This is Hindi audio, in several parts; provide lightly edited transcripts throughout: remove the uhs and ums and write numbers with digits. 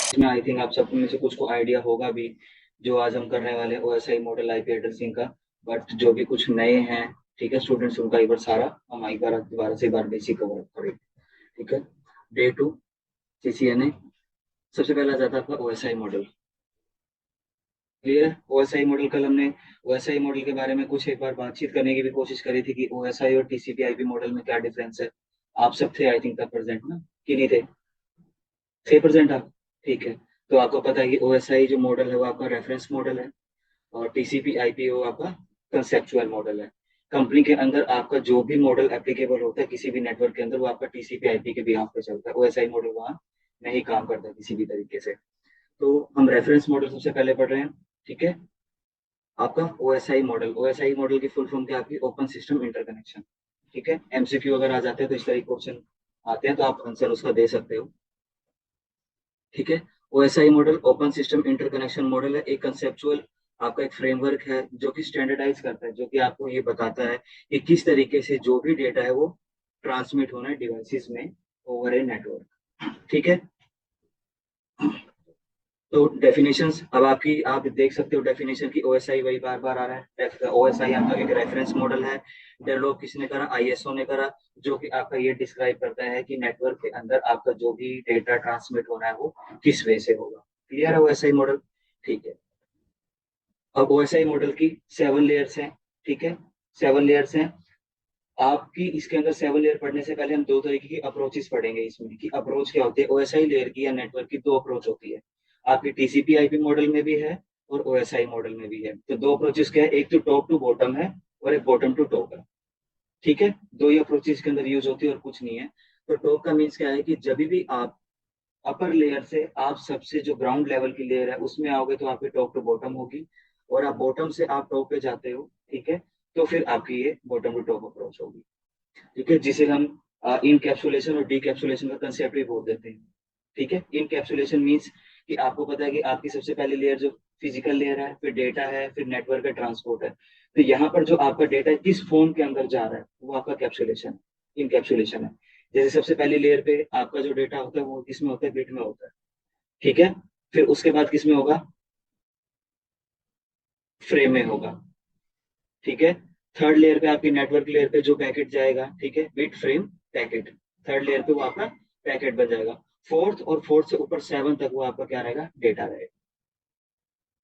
इसमें आई थिंक आप सब में से कुछ को आइडिया होगा भी जो आज हम करने वाले हैं ओएसआई मॉडल आईपी एड्रेसिंग का। बट जो भी कुछ नए हैं, ठीक है स्टूडेंट्स, उनका एक बार सारा हम एक बार दोबारा से एक बार बेसिक कवर करेंगे। ठीक है। Day two CCNA. सबसे पहला जाता है आपका ओएसआई मॉडल। क्लियर है। ओएसआई मॉडल कल हमने ओएसआई मॉडल के बारे में कुछ एक बार बातचीत करने की भी कोशिश करी थी कि ओएसआई और टीसीपी आईपी मॉडल में क्या डिफरेंस है। आप सब थे आई थिंक तब प्रेजेंट ना, कि नहीं थे? थे प्रेजेंट आप? ठीक है। तो आपको पता है कि ओएसआई जो मॉडल है वो आपका रेफरेंस मॉडल है, और टीसीपी आईपी वो आपका कंसेप्चुअल मॉडल है। कंपनी के अंदर आपका जो भी मॉडल एप्लीकेबल होता है किसी भी नेटवर्क के अंदर, वो आपका टीसीपी आईपी के बिहाफ पे चलता है। ओएसआई मॉडल वहाँ नहीं काम करता किसी भी तरीके से। तो हम रेफरेंस मॉडल सबसे पहले पढ़ रहे हैं। ठीक है। आपका ओएसआई मॉडल की फुल फॉर्म क्या है आपकी? Open system interconnection. ठीक है। एमसीक्यू अगर आ जाते हैं तो इस तरह के क्वेश्चन आते हैं तो आप आंसर उसका दे सकते हो। ठीक है। OSI model open system interconnection model है, एक कंसेप्चुअल आपका एक फ्रेमवर्क है जो कि स्टैंडर्डाइज करता है, जो कि आपको ये बताता है कि किस तरीके से जो भी डेटा है वो ट्रांसमिट होना है डिवाइसेस में ओवर ए नेटवर्क। ठीक है। तो डेफिनेशंस अब आपकी आप देख सकते हो डेफिनेशन की। ओएसआई वही बार बार आ रहा है। ओएसआई आपका एक रेफरेंस मॉडल है। डेवलप किसने करा? आईएसओ ने करा। जो कि आपका ये डिस्क्राइब करता है कि नेटवर्क के अंदर आपका जो भी डेटा ट्रांसमिट होना है वो किस वे से होगा। क्लियर है ओएसआई मॉडल? ठीक है। अब ओएसआई मॉडल की 7 लेयर्स हैं। ठीक है। 7 लेयर्स हैं आपकी। इसके अंदर 7 लेयर पढ़ने से पहले हम दो तरीके की अप्रोचेस पढ़ेंगे इसमें, कि अप्रोच क्या होती है। ओएसआई लेयर की या नेटवर्क की दो अप्रोच होती है। आपकी टीसीपी आईपी मॉडल में भी है और ओएसआई मॉडल में भी है। तो दो अप्रोचेस क्या है? एक तो टॉप टू बॉटम है और एक बॉटम टू टॉप है। ठीक है। दो ही अप्रोचेस के अंदर यूज होती है और कुछ नहीं है। तो टॉप का मीन्स क्या है कि जब भी आप अपर लेयर से आप सबसे जो ग्राउंड लेवल की लेयर है उसमें आओगे तो आपकी टॉप टू बॉटम होगी, और आप बॉटम से आप टॉप पे जाते हो, ठीक है, तो फिर आपकी ये बॉटम टू टॉप अप्रोच होगी। ठीक है। जिसे हम इनकैप्सुलेशन और डीकैप्सुलेशन का कंसेप्ट भी बोल देते हैं। ठीक है। इनकैप्सुलेशन मीन्स कि आपको पता है कि आपकी सबसे पहली लेयर जो फिजिकल लेयर है, फिर डेटा है, फिर नेटवर्क है, ट्रांसपोर्ट है। तो यहाँ पर जो आपका डेटा किस फॉर्म के अंदर जा रहा है वो आपका कैप्सुलेशन है, इनकैप्सुलेशन है। जैसे सबसे पहली लेयर पे आपका जो डेटा होता है वो किसमें होता है? बिट में होता है। ठीक है। फिर उसके बाद किसमें होगा? फ्रेम में होगा। ठीक है। थर्ड लेयर पे आपकी नेटवर्क लेयर पे जो पैकेट जाएगा, ठीक है, bit frame packet, third layer पे वो आपका पैकेट बन जाएगा। फोर्थ और फोर्थ से ऊपर 7 तक वो आपका क्या रहेगा? डेटा रहेगा।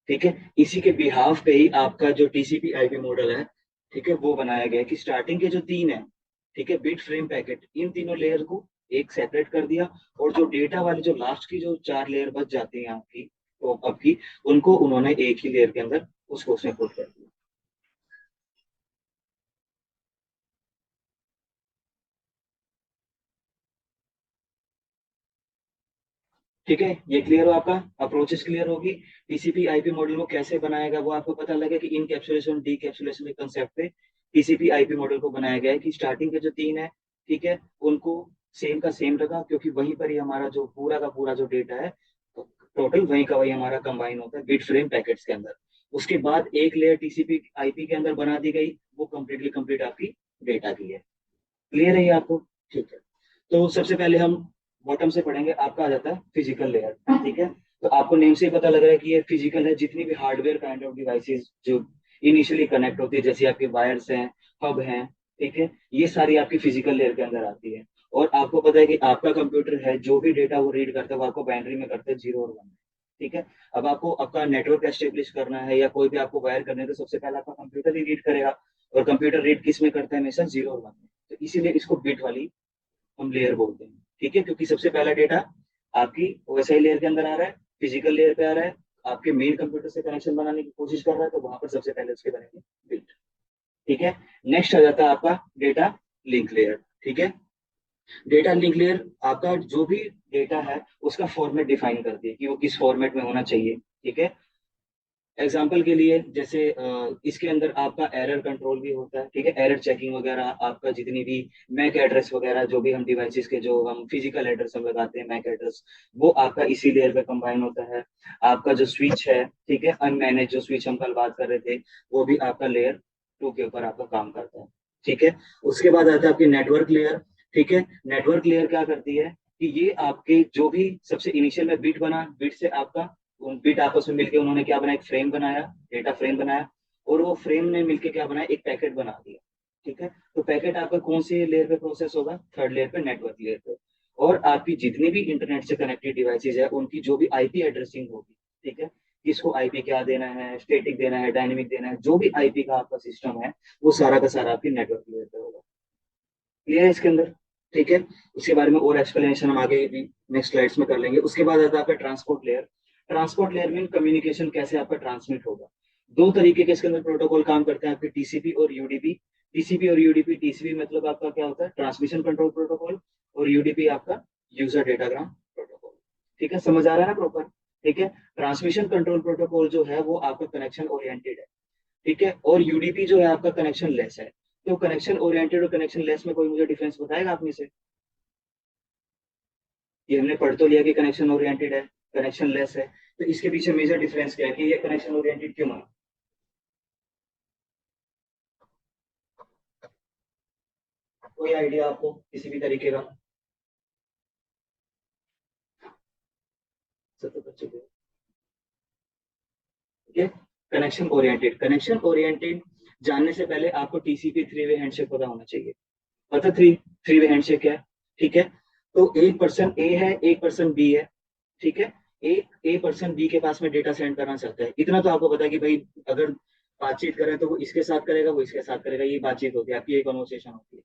ठीक है। इसी के बिहाफ पे ही आपका जो टीसीपी आईपी मॉडल है, ठीक है, वो बनाया गया है कि स्टार्टिंग के जो तीन है, ठीक है, बिट फ्रेम पैकेट, इन तीनों लेयर को एक सेपरेट कर दिया, और जो डेटा वाली जो लास्ट की जो 4 लेयर बच जाती है आपकी तो आपकी, उनको उन्होंने एक ही लेयर के अंदर उसको उसमें पुट कर दिया। ठीक है। ये क्लियर हो आपका? अप्रोचेस क्लियर होगी। टीसीपी आईपी मॉडल को कैसे बनाएगा वो आपको पता लगे कि इनकैप्सुलेशन डीकैप्सुलेशन के कंसेप्ट पे टीसीपी आईपी मॉडल को बनाया गया है कि स्टार्टिंग के जो तीन है, ठीक है, उनको सेम का सेम रखा, क्योंकि वहीं पर ही हमारा जो पूरा का पूरा जो डेटा है टोटल वहीं का वही हमारा कंबाइन होता है बिट फ्रेम पैकेट्स के अंदर। उसके बाद एक लेयर टीसीपी आईपी के अंदर बना दी गई, वो कंप्लीटली कंप्लीट आपकी डेटा की है। क्लियर है ये आपको? ठीक है। तो सबसे पहले हम बॉटम से पढ़ेंगे। आपका आ जाता है फिजिकल लेयर। ठीक है। तो आपको नेम से ही पता लग रहा है कि ये फिजिकल है। जितनी भी हार्डवेयर काइंड ऑफ डिवाइसेस जो इनिशियली कनेक्ट होती है, जैसे आपके वायर्स हैं, हब हैं, ठीक है, ये सारी आपकी फिजिकल लेयर के अंदर आती है। और आपको पता है कि आपका कंप्यूटर है, जो भी डेटा वो रीड करता है वो आपको बाइनरी में करता है 0 और 1। ठीक है। अब आपको आपका नेटवर्क एस्टेब्लिश करना है या कोई भी आपको वायर करना है तो सबसे पहले आपका कंप्यूटर ही रीड करेगा, और कंप्यूटर रीड किस में करता है? हमेशा 0 और 1 में। तो इसीलिए इसको बिट वाली हम लेयर बोलते हैं। ठीक है। क्योंकि सबसे पहला डेटा आपकी ओएसआई लेयर के अंदर आ रहा है, फिजिकल लेयर पे आ रहा है, आपके मेन कंप्यूटर से कनेक्शन बनाने की कोशिश कर रहा है, तो वहां पर सबसे पहले उसके बनेंगे बिट। ठीक है। नेक्स्ट आ जाता है आपका डेटा लिंक लेयर। ठीक है। डेटा लिंक लेयर आपका जो भी डेटा है उसका फॉर्मेट डिफाइन करती है कि वो किस फॉर्मेट में होना चाहिए। ठीक है। एग्जाम्पल के लिए जैसे इसके अंदर आपका एरर कंट्रोल भी होता है। ठीक है। एरर चेकिंग वगैरह, आपका जितनी भी मैक एड्रेस वगैरह, जो भी हम डिवाइसेस के जो हम फिजिकल एड्रेस हम लगाते हैं मैक एड्रेस, वो आपका इसी लेयर पे कंबाइन होता है। आपका जो स्विच है, ठीक है, अनमैनेज जो स्विच हम कल बात कर रहे थे, वो भी आपका लेयर 2 के ऊपर आपका काम करता है। ठीक है। उसके बाद आता है आपकी नेटवर्क लेयर। ठीक है। नेटवर्क लेयर क्या करती है? कि ये आपके जो भी सबसे इनिशियल में बिट बना, बिट से आपका बिट आपस में मिलके उन्होंने क्या बनाया, एक फ्रेम बनाया, डेटा फ्रेम बनाया, और वो फ्रेम ने मिलके क्या बनाया, एक पैकेट बना दिया। ठीक है, तो पैकेट आपका कौन सी लेयर पे प्रोसेस होगा, थर्ड लेयर पे, नेटवर्क लेयर पे। और आपकी जितनी भी इंटरनेट से कनेक्टेड डिवाइसेज है उनकी जो भी आईपी एड्रेसिंग होगी, ठीक है, किसको आईपी क्या देना है, स्टैटिक देना है, डायनेमिक देना है, जो भी आईपी का आपका सिस्टम है वो सारा का सारा आपकी नेटवर्क लेयर पे होगा। क्लियर है इसके अंदर? ठीक है, उसके बारे में और एक्सप्लेनेशन हम आगे भी नेक्स्ट स्लाइड्स में कर लेंगे। उसके बाद आता है आपका ट्रांसपोर्ट लेयर। ट्रांसपोर्ट लेयर में कम्युनिकेशन कैसे आपका ट्रांसमिट होगा। दो तरीके के इसके अंदर प्रोटोकॉल काम करते हैं आपके, टीसीपी और यूडीपी। टीसीपी और यूडीपी, टीसीपी मतलब आपका क्या होता है, ट्रांसमिशन कंट्रोल प्रोटोकॉल, और यूडीपी आपका यूजर डेटाग्राम प्रोटोकॉल। ठीक है, समझ आ रहा है ना प्रॉपर? ठीक है, ट्रांसमिशन कंट्रोल प्रोटोकॉल जो है वो आपका कनेक्शन ओरिएंटेड है। ठीक है, और यूडीपी जो है आपका कनेक्शन लेस है। तो कनेक्शन ओरिएंटेड और कनेक्शन लेस में कोई मुझे डिफरेंस बताएगा आप में से? ये हमने पढ़ तो लिया कि कनेक्शन ओरिएंटेड है, कनेक्शन लेस है, तो इसके पीछे मेजर डिफरेंस क्या है कि ये कनेक्शन ओरिएंटेड क्यों है? कोई आइडिया आपको किसी भी तरीके का? सब तो बच्चों को ठीक है। कनेक्शन ओरिएंटेड, कनेक्शन ओरिएंटेड जानने से पहले आपको टीसीपी थ्री वे हैंडशेक पता होना चाहिए। पता थ्री थ्री वे हैंडशेक क्या है? ठीक है, तो एक पर्सन ए है, एक पर्सन बी है। ठीक है, एक ए पर्सन बी के पास में डेटा सेंड करना चाहता है, इतना तो आपको पता है कि भाई अगर बातचीत करें तो वो इसके साथ करेगा, वो इसके साथ करेगा, ये बातचीत होती है आपकी, ये कॉन्वर्सेशन होती है।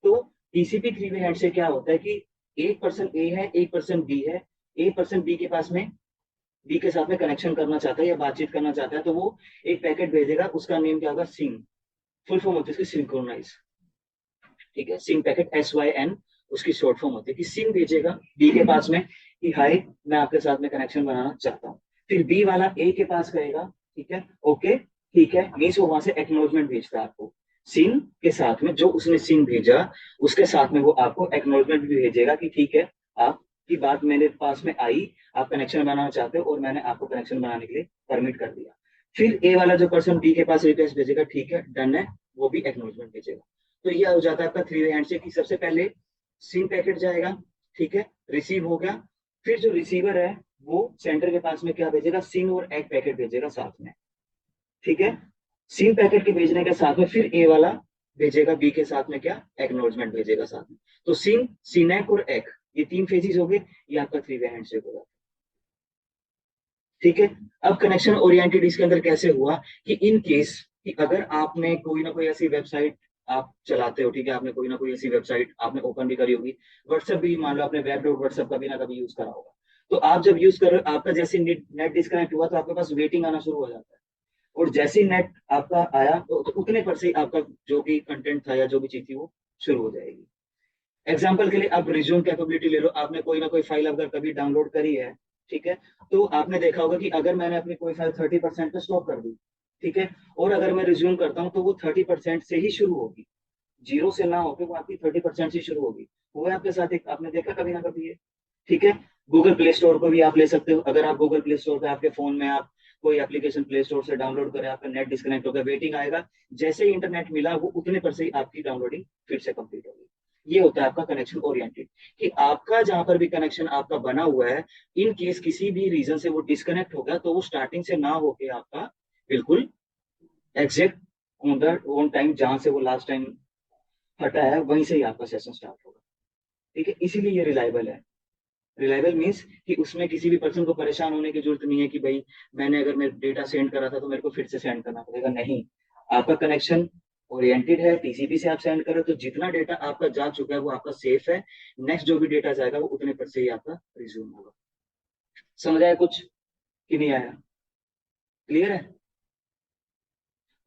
तो टीसीपी थ्री वे हैंड से क्या होता है कि एक पर्सन ए है, एक पर्सन बी है, ए पर्सन बी के पास में, बी के साथ में कनेक्शन करना चाहता है या बातचीत करना चाहता है, तो वो एक पैकेट भेजेगा, उसका नेम क्या होगा, सिंग। फुल फॉर्म होती है इसकी सिंक्रोनाइज। ठीक है, सिंग पैकेट, SYN उसकी शॉर्ट फॉर्म होती है, कि सिंग भेजेगा बी के पास में कि हाय मैं आपके साथ में कनेक्शन बनाना चाहता हूँ। फिर बी वाला ए के पास करेगा, ठीक है, ओके ठीक है, मीन्स वो वहां से एक्नोलॉजमेंट भेजता है आपको। सिंग के साथ में जो उसने सिंग भेजा, उसके साथ में वो आपको एक्नोलॉजमेंट भी भेजेगा कि ठीक है, आपकी बात मेरे पास में आई, आप कनेक्शन बनाना चाहते हो और मैंने आपको कनेक्शन बनाने के लिए परमिट कर दिया। फिर ए वाला जो पर्सन बी के पास रिक्वेस्ट भेजेगा, ठीक है डन है, वो भी एक्नोलॉजमेंट भेजेगा। तो ये हो जाता है आपका थ्री वे हैंडशेक, की सबसे पहले सिम पैकेट जाएगा, ठीक है, रिसीव हो गया, फिर जो रिसीवर है वो सेंडर के पास में क्या भेजेगा, सिम और एक पैकेट भेजेगा साथ में। ठीक है, सिम पैकेट के भेजने के साथ में फिर ए वाला भेजेगा बी के साथ में क्या, एक्नोलॉजमेंट भेजेगा साथ में। तो सिम, सीनेक और एक, ये तीन फेजेस हो गए, ये आपका थ्री वे हैंडशेक होगा। ठीक है, अब कनेक्शन ओरिएंटेड इसके अंदर कैसे हुआ कि इन केस कि अगर आपने कोई ना कोई ऐसी वेबसाइट आप चलाते हो, ठीक है, आपने कोई ना कोई ऐसी वेबसाइट आपने ओपन भी करी होगी, व्हाट्सएप भी मान लो आपने वेब डॉट व्हाट्सएप कभी ना कभी यूज करा होगा। तो आप जब यूज कर रहे हो, आपका जैसे नेट नेट डिस्कनेक्ट हुआ तो आपके पास वेटिंग आना शुरू हो जाता है, और जैसे ही नेट आपका आया तो उतने पर से ही आपका जो भी कंटेंट था या जो भी चीज थी वो शुरू हो जाएगी। एग्जाम्पल के लिए आप रिज्यूम कैपेबिलिटी ले लो, आपने कोई ना कोई फाइल अगर कभी डाउनलोड करी है, ठीक है, तो आपने देखा होगा कि अगर मैंने अपनी कोई फाइल 30% पे स्टॉप कर दी, ठीक है, और अगर मैं रिज्यूम करता हूँ तो वो 30% से ही शुरू होगी, जीरो से ना होकर वो आपकी 30% से शुरू होगी। वो है आपके साथ, एक आपने देखा कभी ना कभी ये। ठीक है, गूगल प्ले स्टोर को भी आप ले सकते हो, अगर आप गूगल प्ले स्टोर पे आपके फोन में आप कोई एप्लीकेशन प्ले स्टोर से डाउनलोड करें, आपका नेट डिस्कनेक्ट होगा, वेटिंग आएगा, जैसे ही इंटरनेट मिला वो उतने पर से ही आपकी डाउनलोडिंग फिर से कंप्लीट होगी। ये होता है आपका कनेक्शन ओरिएंटेड, कि आपका जहां पर भी कनेक्शन आपका बना हुआ है, इन केस किसी भी रीजन से वो डिस्कनेक्ट होगा तो वो स्टार्टिंग से ना होके आपका बिल्कुल exact on the on time जहां से वो लास्ट टाइम हटा है वहीं से ही आपका सेशन स्टार्ट होगा। ठीक है, इसीलिए ये रिलायबल है। रिलायबल मीन्स कि उसमें किसी भी पर्सन को परेशान होने की जरूरत नहीं है कि भाई मैंने अगर मैं डेटा सेंड करा था तो मेरे को फिर से सेंड करना पड़ेगा, नहीं। आपका कनेक्शन ओरिएंटेड है, टीसीपी से आप सेंड करो तो जितना डेटा आपका जा चुका है वो आपका सेफ है, नेक्स्ट जो भी डेटा जाएगा वो उतने पर से ही आपका रिज्यूम होगा। समझ आया कुछ कि नहीं आया? क्लियर है?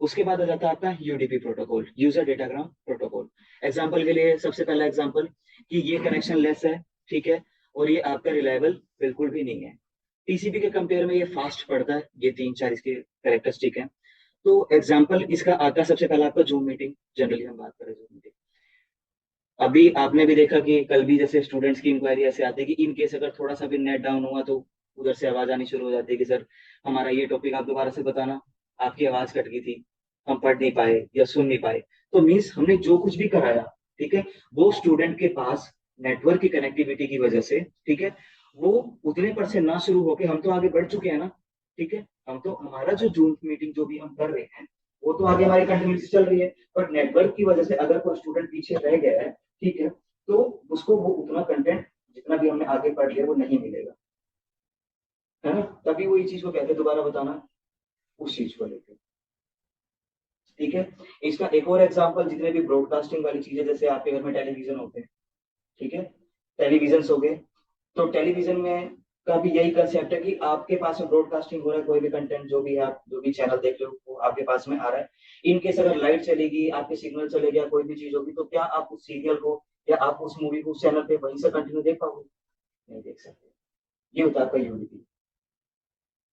उसके बाद आ जाता है आपका UDP protocol, user datagram protocol. Example के लिए सबसे पहला एग्जांपल कि ये कनेक्शन लेस है, ठीक है, और ये आपका रिलायबल बिल्कुल भी नहीं है। टीसीपी के कंपेयर में ये फास्ट पड़ता है, ये तीन चार इसके कैरेक्टरिस्टिक हैं। तो एग्जांपल इसका आता है सबसे पहला आपका जूम मीटिंग, जनरली हम बात करें जूम मीटिंग। अभी आपने भी देखा कि कल भी जैसे स्टूडेंट्स की इंक्वायरी ऐसे आती है कि इन केस अगर थोड़ा सा भी नेट डाउन हुआ तो उधर से आवाज आनी शुरू हो जाती है कि सर हमारा ये टॉपिक आप दोबारा से बताना, आपकी आवाज कट गई थी, हम पढ़ नहीं पाए या सुन नहीं पाए। तो मीन्स हमने जो कुछ भी कराया, ठीक है, वो स्टूडेंट के पास नेटवर्क की कनेक्टिविटी की वजह से, ठीक है, वो उतने पर से ना शुरू होके हम तो आगे बढ़ चुके हैं ना, ठीक है, हम तो हमारा जो जूम मीटिंग जो भी हम कर रहे हैं वो तो आगे हमारी कंटिन्यूटी चल रही है, बट नेटवर्क की वजह से अगर कोई स्टूडेंट पीछे रह गया है, ठीक है, तो उसको वो उतना कंटेंट जितना भी हमने आगे पढ़ लिया वो नहीं मिलेगा, है ना, तभी वो ये चीज को कहते हैं दोबारा बताना उस चीज को लेकर, ठीक है। इसका एक और एग्जांपल, जितने भी ब्रॉडकास्टिंग वाली चीजें, जैसे आपके घर में टेलीविजन होते हैं, ठीक है, टेलीविजन हो गए, तो टेलीविजन में का भी यही कंसेप्ट है कि आपके पास में ब्रॉडकास्टिंग हो रहा है, कोई भी कंटेंट जो भी है, आप जो भी चैनल देख रहे हो वो आपके पास में आ रहा है। इनकेस अगर लाइट चलेगी, आपके सिग्नल चले गया, कोई भी चीज होगी, तो क्या आप उस सीरियल को या आप उस मूवी को उस चैनल पे वहीं से कंटिन्यू देख पाओगे? नहीं देख सकते। ये होता है आपका यूडीपी,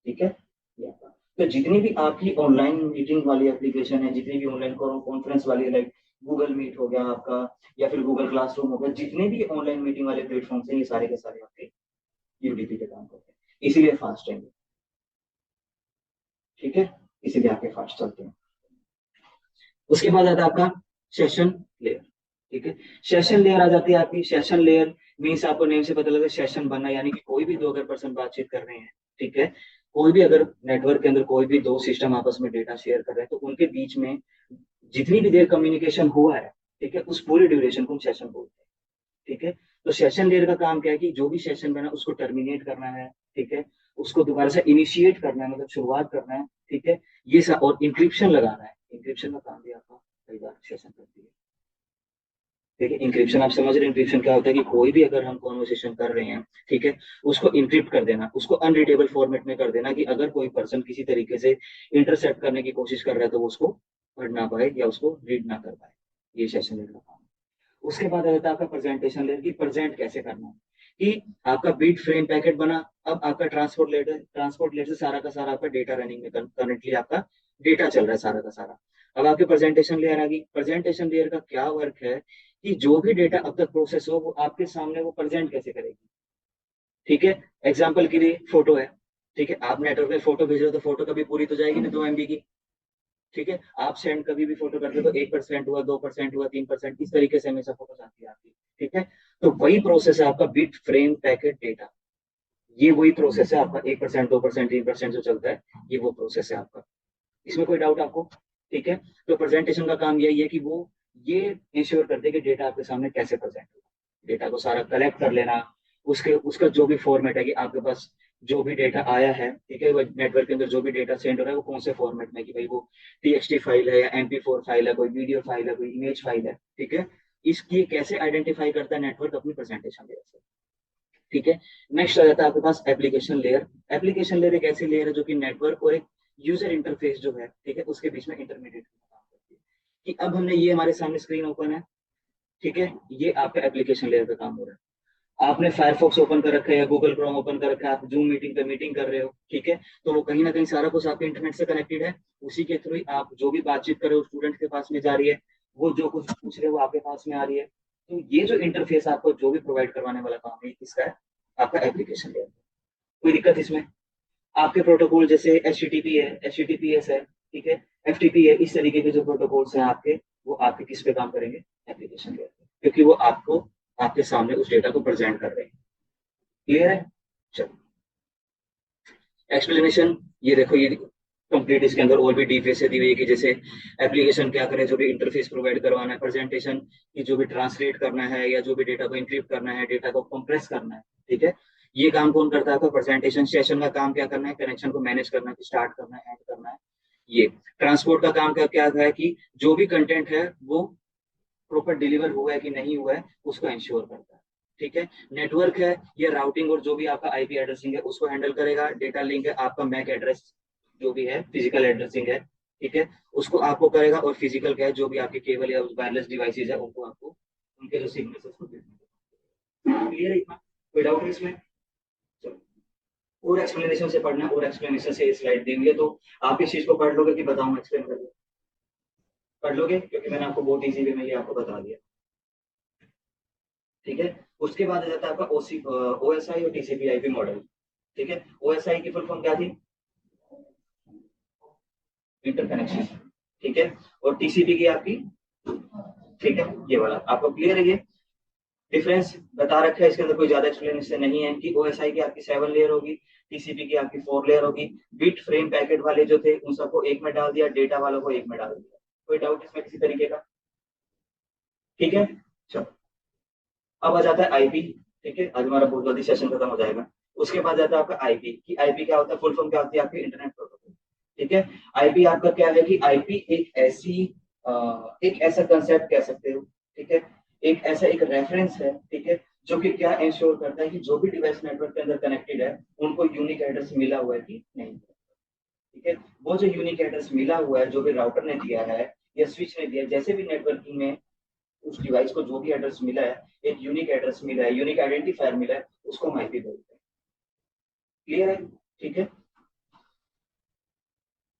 ठीक है, ये आपका। तो जितनी भी आपकी ऑनलाइन मीटिंग वाली एप्लीकेशन है, जितनी भी ऑनलाइन कॉन्फ्रेंस वाली, लाइक गूगल मीट हो गया आपका, या फिर गूगल क्लासरूम हो गया, जितने भी ऑनलाइन मीटिंग वाले प्लेटफॉर्म है, ये सारे के सारे आपके यूडीपी पे काम करते हैं, इसीलिए फास्ट है, ठीक है, इसीलिए आपके फास्ट चलते हैं। उसके बाद आता है आपका सेशन लेयर, ठीक है, सेशन लेयर आ जाती है आपकी। सेशन लेयर मीन्स आपको नेम से पता लगा सेशन बनना, यानी कि कोई भी दो अगर पर्सन बातचीत कर रहे हैं, ठीक है, कोई भी अगर नेटवर्क के अंदर कोई भी दो सिस्टम आपस में डेटा शेयर कर रहे हैं, तो उनके बीच में जितनी भी देर कम्युनिकेशन हुआ है, ठीक है, उस पूरी ड्यूरेशन को हम सेशन बोलते हैं, ठीक है। तो सेशन लेयर का काम क्या है कि जो भी सेशन बना उसको टर्मिनेट करना है, ठीक है, उसको दोबारा से इनिशिएट करना है, मतलब शुरुआत करना है, ठीक है, ये सब, और इंक्रिप्शन लगाना है। इंक्रिप्शन का काम भी आपका कई बार सेशन करती है। देखिए इंक्रिप्शन आप समझ रहे हैं, इंक्रिप्शन क्या होता है कि कोई भी अगर हम कॉन्वर्सेशन कर रहे हैं, ठीक है, उसको इंक्रिप्ट कर देना, उसको अनरीडेबल फॉर्मेट में कर देना, कि अगर कोई पर्सन किसी तरीके से इंटरसेप्ट करने की कोशिश कर रहा है तो वो उसको पढ़ ना पाए या उसको रीड ना कर पाए। ये सेशन लेयर का काम है। उसके बाद आता है आपका प्रेजेंटेशन लेयर, की प्रेजेंट कैसे करना है, कि आपका बीट फ्रेम पैकेट बना, अब आपका ट्रांसपोर्ट लेयर से सारा का सारा आपका डेटा रनिंग में करंटली आपका डेटा चल रहा है सारा का सारा। अब आपकी प्रेजेंटेशन लेयर आ गई। प्रेजेंटेशन लेयर का क्या वर्क है कि जो भी डेटा अब तक प्रोसेस हो वो आपके सामने वो प्रेजेंट कैसे करेगी, ठीक है। एग्जाम्पल के लिए फोटो है, ठीक है, आप नेटवर्क पे फोटो भेज रहे हो तो फोटो कभी पूरी तो जाएगी ना 2 MB की, ठीक है, आप सेंड कभी भी फोटो करते हो तो 1% हुआ, 2% हुआ, 3%, इस तरीके से हमेशा फोटो जाती है आपकी, ठीक है। तो वही प्रोसेस है आपका बिट फ्रेम पैकेट डेटा, ये वही प्रोसेस है आपका 1%, 2%, 3% जो चलता है, ये वो प्रोसेस है आपका। इसमें कोई डाउट आपको? ठीक है। तो प्रेजेंटेशन का काम यही है कि वो ये इंश्योर करते हैं कि डेटा आपके सामने कैसे प्रेजेंट होगा, डेटा को सारा कलेक्ट कर लेना, उसके उसका जो भी फॉर्मेट है कि आपके पास जो भी डेटा आया है, ठीक है, वो नेटवर्क के अंदर जो भी डेटा सेंड हो रहा है वो कौन से फॉर्मेट में, कि भाई वो TXT फाइल है या MP4 फाइल है, कोई वीडियो फाइल है, कोई इमेज फाइल है, ठीक है, इसकी कैसे आइडेंटिफाई करता है नेटवर्क अपनी प्रेजेंटेशन लेयर से, ठीक है। नेक्स्ट आ जाता है आपके पास एप्लीकेशन लेयर। एप्लीकेशन लेयर एक ऐसी लेयर है जो कि नेटवर्क और एक यूजर इंटरफेस जो है, ठीक है, उसके बीच में इंटरमीडिएट काम करती है, कि अब हमने ये हमारे सामने स्क्रीन ओपन है, ठीक है, ये आपका एप्लीकेशन लेयर का काम हो रहा है। आपने फायरफॉक्स ओपन कर रखा है या गूगल क्रोम ओपन कर रखा है, आप जूम मीटिंग पे मीटिंग कर रहे हो, ठीक है, तो वो कहीं ना कहीं सारा कुछ आपके इंटरनेट से कनेक्टेड है, उसी के थ्रू आप जो भी बातचीत कर रहे हो स्टूडेंट के पास में जा रही है, वो जो कुछ पूछ रहे हो वो आपके पास में आ रही है। तो ये जो इंटरफेस आपको जो भी प्रोवाइड करवाने वाला काम है किसका है? आपका एप्लीकेशन लेयर। कोई दिक्कत इसमें? आपके प्रोटोकॉल जैसे HTTP है, HTTPS है, ठीक है, FTP है, इस तरीके के जो प्रोटोकॉल्स हैं आपके, वो आपके किस पे काम करेंगे? एप्लीकेशन लेयर पे, क्योंकि वो आपको आपके सामने उस डेटा को प्रेजेंट कर रहे हैं। क्लियर है? चलो एक्सप्लेनेशन, ये देखो ये कंप्लीट, इसके अंदर और भी डीप से दी हुई है कि जैसे एप्लीकेशन क्या करे, जो भी इंटरफेस प्रोवाइड करवाना है, प्रेजेंटेशन की जो भी ट्रांसलेट करना है या जो भी डेटा को इंक्रिप्ट करना है, डेटा को कंप्रेस करना है, ठीक है, ये काम कौन करता है? आपका प्रेजेंटेशन सेशन का काम क्या करना है? कनेक्शन को मैनेज करना है, स्टार्ट करना है, एंड करना है। ये ट्रांसपोर्ट का काम क्या क्या है कि जो भी कंटेंट है वो प्रॉपर डिलीवर हुआ है कि नहीं हुआ है उसको इंश्योर करता है, ठीक है। नेटवर्क है, ये राउटिंग और जो भी आपका IP एड्रेसिंग है उसको हैंडल करेगा। डेटा लिंक है, आपका मैक एड्रेस जो भी है, फिजिकल एड्रेसिंग है, ठीक है, उसको आपको करेगा। और फिजिकल क्या है, जो भी आपके केबल या वायरलेस डिवाइसेज है उनको आपको उनके जो सिग्नल उसको क्लियर है इतना? कोई डाउट है इसमें? चलो और एक्सप्लेनेशन से पढ़ना, और एक्सप्लेनेशन से स्लाइड दी हुई है, तो आप इस चीज को पढ़ लोगे कि बताऊं एक्सप्लेन कर? पढ़ लोगे क्योंकि मैंने आपको बहुत इजी वे में ये आपको बता दिया, ठीक है। उसके बाद आ जाता है आपका OSI और TCP/IP मॉडल, ठीक है। OSI की फुल फॉर्म क्या थी? इंटरकनेक्शन, ठीक है, और TCP की आपकी, ठीक है, ये वाला आपको क्लियर है ये? डिफरेंस बता रखा है, इसके अंदर कोई ज्यादा एक्सप्लेनेशन नहीं है कि ओएसआई की आपकी 7 लेयर होगी, टीसीपी की आपकी 4 लेयर होगी। बिट फ्रेम पैकेट वाले जो थे उन सबको एक में डाल दिया, डेटा वालों को एक में डाल दिया। कोई डाउट इसमें किसी तरीके का? ठीक है, चलो। अब आ जाता है आईपी। ठीक है, आज हमारा बहुत जल्दी सेशन खत्म हो जाएगा। उसके बाद जाता है आपका आईपी, कि आईपी क्या होता है, फुल फॉर्म क्या होती है आपकी, इंटरनेट प्रोटोकॉल। ठीक है, आईपी आपका क्या है कि आईपी एक ऐसा कंसेप्ट कह सकते हो। ठीक है, एक ऐसा एक रेफरेंस है। ठीक है, जो कि क्या इंश्योर करता है कि जो भी डिवाइस नेटवर्क के अंदर कनेक्टेड है उनको यूनिक एड्रेस मिला हुआ है कि नहीं। ठीक है, वो जो यूनिक एड्रेस मिला हुआ है, जो भी राउटर ने दिया है या स्विच ने दिया है, जैसे भी नेटवर्किंग में उस डिवाइस को जो भी एड्रेस मिला है, एक यूनिक एड्रेस मिला है, यूनिक आइडेंटिफायर मिला है, उसको हम आईपी बोलते हैं। क्लियर है? ठीक है,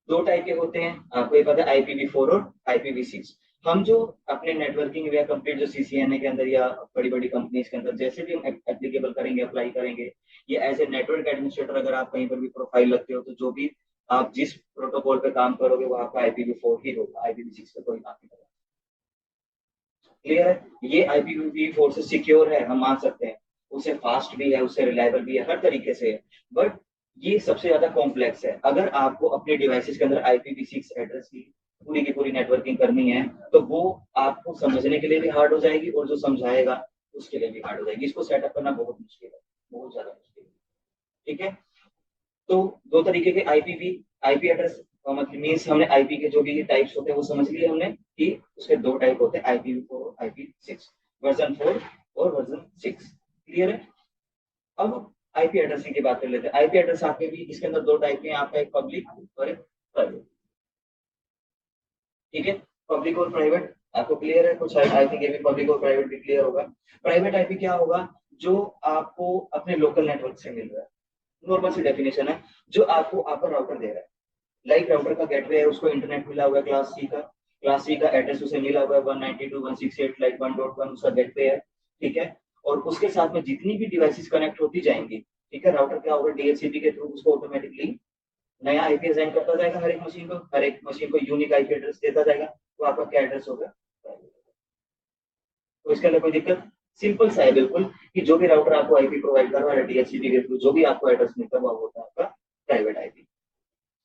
दो टाइप के होते हैं, आपको ये पता है, IPv4 और IPv6। हम जो अपने नेटवर्किंग या कंप्लीट जो CCNA के अंदर या बड़ी बड़ी कंपनीज के अंदर जैसे भी हम एप्लीकेबल करेंगे, अप्लाई करेंगे, या एज ए नेटवर्क एडमिनिस्ट्रेटर अगर आप कहीं पर भी प्रोफाइल लगते हो, तो जो भी आप जिस प्रोटोकॉल पे काम करोगे वो आपका IPv4 ही होगा, IPv6 पे कोई काम नहीं करेगा। क्लियर है? ये IPv4 से सिक्योर है, हम मान सकते हैं, उससे फास्ट भी है, उससे रिलायबल भी है, हर तरीके से है। बट ये सबसे ज्यादा कॉम्प्लेक्स है। अगर आपको अपने डिवाइसेस के अंदर IPv6 एड्रेस की पूरी नेटवर्किंग करनी है, तो वो आपको समझने के लिए भी हार्ड हो जाएगी, और जो समझाएगा उसके लिए भी हार्ड हो जाएगी। इसको सेटअप करना बहुत मुश्किल है, बहुत ज्यादा मुश्किल है। ठीक है, तो दो तरीके के आईपी एड्रेस, मतलब मीन्स हमने आईपी के जो भी टाइप्स होते हैं वो समझ लिए हमने, कि उसके दो टाइप होते हैं, IPv4 और IP6, वर्जन 4 और वर्जन 6। क्लियर है? अब आईपी एड्रेसिंग की बात कर लेते हैं। आईपी एड्रेस आपके भी इसके अंदर दो टाइप के हैं, आपका एक पब्लिक और एक प्राइवेट। ठीक है, पब्लिक और प्राइवेट आपको क्लियर है कुछ? आई थिंक ये भी पब्लिक और प्राइवेट भी क्लियर होगा। प्राइवेट आईपी क्या होगा? जो आपको अपने लोकल नेटवर्क से मिल रहा है। नॉर्मल सी डेफिनेशन है, जो आपको आपका राउटर दे रहा है। लाइक राउटर का गेटवे है, उसको इंटरनेट मिला हुआ है क्लास सी का एड्रेस उसे मिला हुआ है 192.168.1.1 उसका गेटवे है। ठीक है, और उसके साथ में जितनी भी डिवाइसेस कनेक्ट होती जाएंगी, ठीक है, राउटर क्या होगा, DHCP के थ्रू उसको ऑटोमेटिकली नया आईपी असाइन करता जाएगा, हर एक मशीन को यूनिक आईपी एड्रेस देता जाएगा। तो आपका क्या एड्रेस होगा? तो इसके अंदर कोई दिक्कत? सिंपल सा है बिल्कुल, कि जो भी राउटर आपको आईपी प्रोवाइड कर रहा है DHCP के थ्रू, जो भी आपको एड्रेस मिलता है वो होता है आपका प्राइवेट आईपी।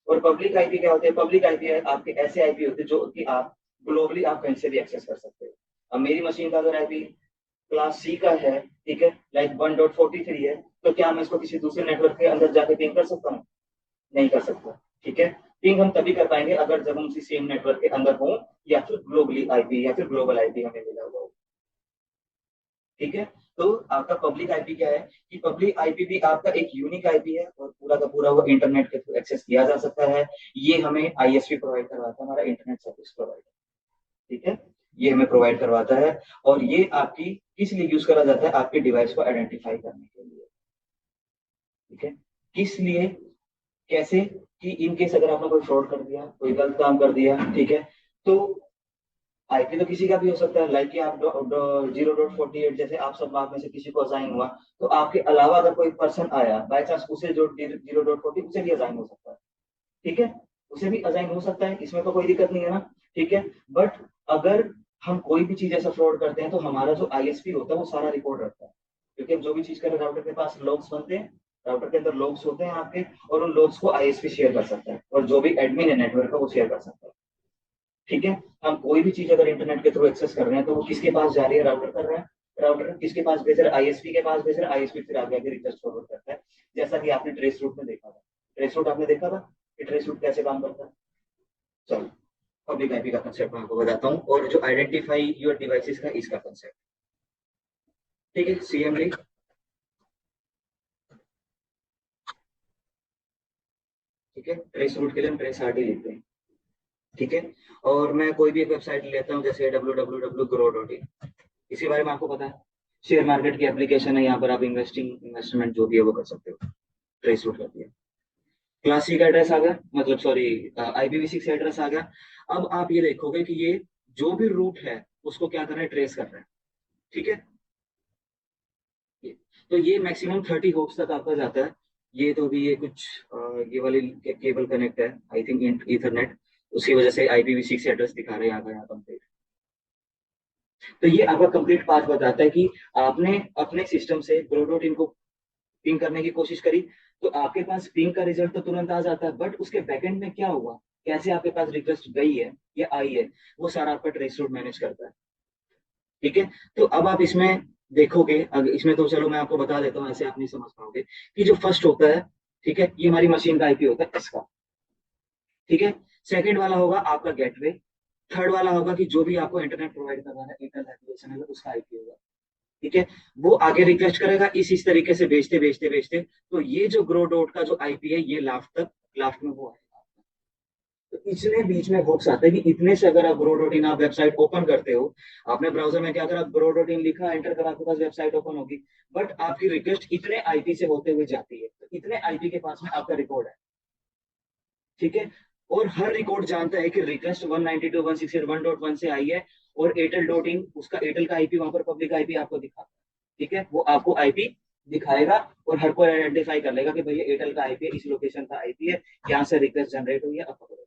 और पब्लिक आईपी क्या होते हैं? पब्लिक आईपी आपके ऐसे आईपी होते हैं जो कि आप ग्लोबली आप कहीं से भी एक्सेस कर सकते हो। अब मेरी मशीन का अगर आईपी क्लास सी का है, ठीक है, लाइक 1.43 है, तो क्या मैं इसको किसी दूसरे नेटवर्क के अंदर जाके पिंग कर सकता हूँ? नहीं कर सकता। ठीक है, पिंग हम तभी कर पाएंगे अगर जब हम उसी सेम नेटवर्क के अंदर हों, या फिर ग्लोबली आईपी या फिर ग्लोबल आईपी हमें मिला हुआ हो। ठीक है, तो आपका पब्लिक आईपी क्या है, कि पब्लिक आईपी भी आपका एक यूनिक आईपी है, और पूरा का पूरा वो इंटरनेट के थ्रू एक्सेस किया जा सकता है। ये हमें ISP प्रोवाइड करवाता है, हमारा इंटरनेट सर्विस प्रोवाइडर। ठीक है, ये हमें प्रोवाइड करवाता है, और ये आपकी किस लिए यूज करा जाता है? आपके डिवाइस को आइडेंटिफाई करने के लिए। ठीक है, किस लिए, कैसे, कि इनकेस अगर आपने कोई फ्रॉड कर दिया, कोई गलत काम कर दिया, ठीक है, तो आईपी तो किसी का भी हो सकता है, लाइक कि आप 0.48 जैसे आप सब आप में से किसी को असाइन हुआ, तो आपके अलावा अगर कोई पर्सन आया बाय चांस, उसे जो 0.40 उसे भी असाइन हो सकता है। ठीक है, उसे भी असाइन हो सकता है, इसमें तो कोई दिक्कत नहीं है ना। ठीक है, बट अगर हम कोई भी चीज ऐसा फ्रॉड करते हैं, तो हमारा जो ISP होता है वो सारा रिकॉर्ड रखता है, क्योंकि हम जो भी चीज करें, राउटर के पास लॉग्स बनते हैं, राउटर के अंदर लॉग्स होते हैं आपके, और उन लॉग्स को ISP शेयर कर सकता है, और जो भी एडमिन है नेटवर्क का वो शेयर कर सकता है। ठीक है, हम कोई भी चीज अगर इंटरनेट के थ्रू एक्सेस कर रहे हैं, तो वो किसके पास जा रही है? राउटर कर रहा है, राउटर किसके पास भेज रहा है? ISP के पास भेज रहा है, ISP फिर आगे आगे रिक्वेस्ट फॉरवर्ड करता है। जैसा कि आपने ट्रेस रूट में देखा था, ट्रेस रूट आपने देखा था कि ट्रेस रूट कैसे काम करता है। चलो, पब्लिक आईपी का कंसेप्ट मैं आपको बताता हूँ, और जो आइडेंटिफाई योर डिवाइसेस का इसका कंसेप्ट। ठीक है, CMD। ठीक है, ट्रेस रूट के लिए हम ट्रेस RD लिखते हैं। ठीक है, और मैं कोई भी एक वेबसाइट लेता हूँ, जैसे www.grow.in, इसी बारे में आपको पता है, शेयर मार्केट की एप्लीकेशन है, यहाँ पर आप इन्वेस्टमेंट जो भी है वो कर सकते हो। ट्रेस रूट कर दिया, क्लासिक एड्रेस आ गया, मतलब सॉरी, IPv6 एड्रेस आ गया। अब आप ये देखोगे कि ये जो भी रूट है उसको क्या कर रहा है? ट्रेस कर रहा है। ठीक है, ये तो ये मैक्सिमम 30 होप्स तक आपका जाता है। ये तो भी ये कुछ ये वाली केबल कनेक्ट है, आई थिंक ईथरनेट, उसकी वजह से IPv6 एड्रेस दिखा रहे हैं यहाँ पर, यहाँ कंप्लीट। तो ये आपका कंप्लीट पाथ बताता है कि आपने अपने सिस्टम से ग्रो डॉट इन को पिंग करने की कोशिश करी, तो आपके पास पिंग का रिजल्ट तो तुरंत आ जाता है, बट उसके बैकएंड में क्या हुआ, कैसे आपके पास रिक्वेस्ट गई है या आई है, वो सारा आपका ट्रेस रूट मैनेज करता है। ठीक है। तो अब आप इसमें देखोगे, अगर इसमें तो चलो मैं आपको बता देता हूँ, ऐसे आप नहीं समझ पाओगे कि जो फर्स्ट होता है, ठीक है, ये हमारी मशीन का आईपी होता है इसका। ठीक है। सेकंड वाला होगा आपका गेटवे। थर्ड वाला होगा कि जो भी आपको इंटरनेट प्रोवाइड करवा रहा है, एयरटेल एप्लीकेशन है, उसका आईपी होगा। ठीक है। वो आगे रिक्वेस्ट करेगा, इस तरीके से भेजते भेजते भेजते, तो ये जो ग्रो डॉट का जो आईपी है, ये लास्ट में वो आएगा। तो इसमें बीच में होप्स आता है कि इतने से अगर आप ग्रो डॉट इन आप वेबसाइट ओपन करते हो, आपने ब्राउजर में क्या करा, ग्रो डॉट इन लिखा, एंटर करा, आपके पास वेबसाइट ओपन होगी। बट आपकी रिक्वेस्ट इतने आईपी से होते हुए जाती है, तो इतने आईपी के पास में आपका रिकॉर्ड है। ठीक है। और हर रिकॉर्ड जानता है कि रिक्वेस्ट 192.168.1.1 से आई है, और एयरटेल डॉट इन, उसका एयरटेल का आईपी वहां पर पब्लिक आईपी आपको दिखा। ठीक है, वो आपको आईपी दिखाएगा, और हर कोई आइडेंटिफाई कर लेगा कि भाई ये एयरटेल का आईपी है, इस लोकेशन का आईपी है, यहाँ से रिक्वेस्ट जनरेट हुई है, अब पकड़ो।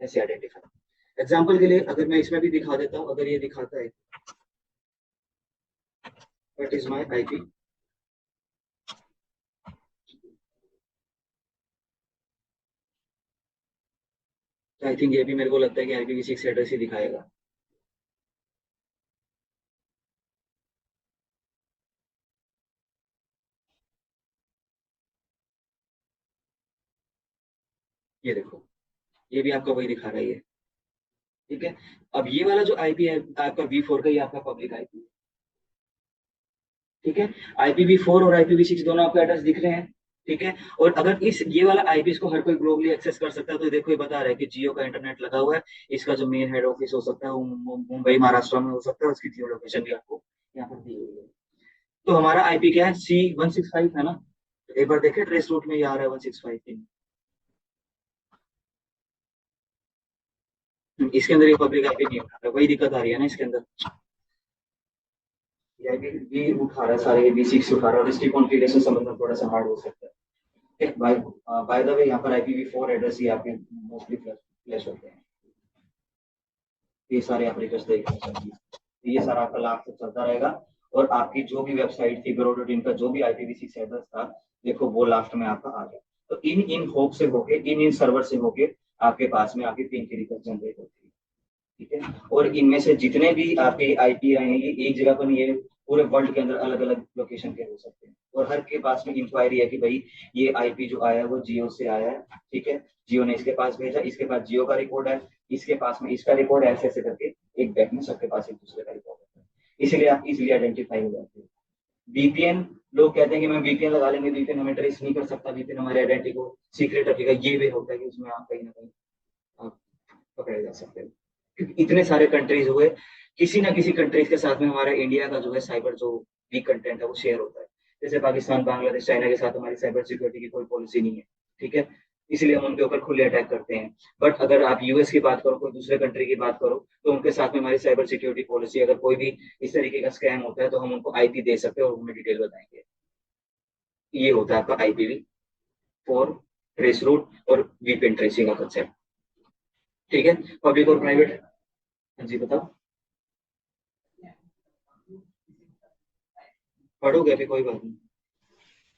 ऐसे आइडेंटिफाई। एग्जाम्पल के लिए अगर मैं इसमें भी दिखा देता हूँ, अगर ये दिखाता है व्हाट इज माई आईपी, तो आई थिंक ये भी मेरे को लगता है कि IPv6 एड्रेस ही दिखाएगा। ये देखो, ये भी आपका वही दिखा रहा है ये। ठीक है। अब ये वाला जो आईपी है आपका V4 का, ये आपका पब्लिक आईपी है। ठीक है। IPv4 और IPv6 दोनों आपको एड्रेस दिख रहे हैं। ठीक है। और अगर इस ये वाला आईपी को हर कोई ग्लोबली एक्सेस कर सकता है, तो देखो ये बता रहा है कि जियो का इंटरनेट लगा हुआ है, इसका जो मेन हेड ऑफिस हो सकता है वो मुंबई महाराष्ट्र में हो सकता है, उसकी जियो लोकेशन भी आपको यहाँ पर दी हुई है। तो हमारा आईपी क्या है, C165 है ना। तो एक बार देखें ट्रेस रूट में ये आ रहा है 165। इसके अंदर ये पब्लिक आईपी नहीं उठा रहा, वही दिक्कत आ रही है ना इसके अंदर। ये आईपी भी उठा रहा है सारे, ये B6 उठा रहा है, और इसकी कॉन्फ़िगरेशन समझना थोड़ा सा हार्ड हो सकता है। बाय बाय द वे यहाँ पर IPv4 एड्रेस ही आपके मोस्टली फ्लैश होते हैं। ये सारे आप रिक्वेस्ट देखना चाहिए, तो ये सारा आपका लास्ट तक चलता रहेगा। और आपकी जो भी वेबसाइट थी ग्रो डॉट इन का, जो भी IPv6 एड्रेस था, देखो वो लास्ट में आपका आ गया। तो इन इन होप से होके, इन इन सर्वर से होके आपके पास में आपकी पिन की रिक्वेस्ट जनरेट होती है। ठीक है। और इनमें से जितने भी आपके आईपी आएंगे, एक जगह पर नहीं, ये पूरे वर्ल्ड के अंदर अलग अलग लोकेशन के हो सकते हैं, और हर के पास में इंक्वायरी है कि भाई ये आईपी जो आया है वो जियो से आया है। ठीक है। जियो ने इसके पास भेजा, इसके पास जियो का रिकॉर्ड है, इसके पास में इसका रिकॉर्ड है, ऐसे ऐसे करके एक बैग में सबके पास एक दूसरे का रिकॉर्ड होता है। इसलिए आप इजिली आइडेंटिफाई हो जाते हैं। VPN, लोग कहते हैं कि मैं VPN लगा लेंगे, VPN हमें ट्रेस नहीं कर सकता, VPN हमारे आइडेंटिटी को सीक्रेट रखेगा, ये भी होता है कि उसमें आप कहीं ना कहीं आप पकड़े जा सकते हैं। क्योंकि इतने सारे कंट्रीज हुए, किसी ना किसी कंट्रीज के साथ में हमारा इंडिया का जो है साइबर जो भी कंटेंट है वो शेयर होता है। जैसे पाकिस्तान, बांग्लादेश, चाइना के साथ हमारी साइबर सिक्योरिटी की कोई पॉलिसी नहीं है। ठीक है। इसलिए हम उनके ऊपर खुले अटैक करते हैं। बट अगर आप यूएस की बात करो, कोई दूसरे कंट्री की बात करो, तो उनके साथ में हमारी साइबर सिक्योरिटी पॉलिसी, अगर कोई भी इस तरीके का स्कैम होता है, तो हम उनको आईपी दे सकते हैं और उनमें डिटेल बताएंगे। ये होता है आपका IPv4 ट्रेस रूट और वीपीएन ट्रेसिंग का कंसेप्ट। ठीक है। पब्लिक और प्राइवेट। हाँ जी बताओ। पढ़ोगे अभी, कोई बात नहीं।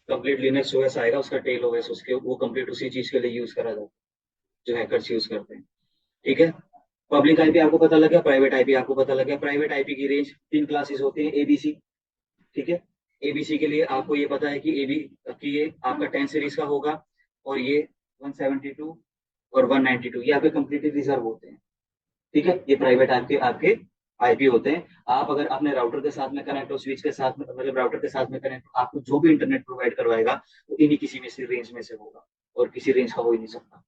कंप्लीट लिनक्स ओएस आएगा, उसका टेल ओएस, उसके वो कंप्लीट उसी चीज के लिए यूज करा जाता है जो हैकर्स यूज करते हैं। ठीक है। पब्लिक आईपी आपको पता लग गया, प्राइवेट आईपी आपको पता लग गया। प्राइवेट आईपी की रेंज 3 क्लासेस होती है, ABC। ठीक है। ABC के लिए आपको ये पता है कि ये आपका 10 सीरीज का होगा, और ये 172 और 192 ये आपके कंप्लीटली रिजर्व होते हैं। ठीक है। ये प्राइवेट आपके आपके आईपी होते हैं। आप अगर अपने राउटर के साथ में कनेक्ट हो, स्विच के साथ में, मतलब राउटर के साथ में कनेक्ट हो, आपको जो भी इंटरनेट प्रोवाइड करवाएगा वो इन्हीं किसी में से रेंज में से होगा, और किसी रेंज का हो ही नहीं सकता।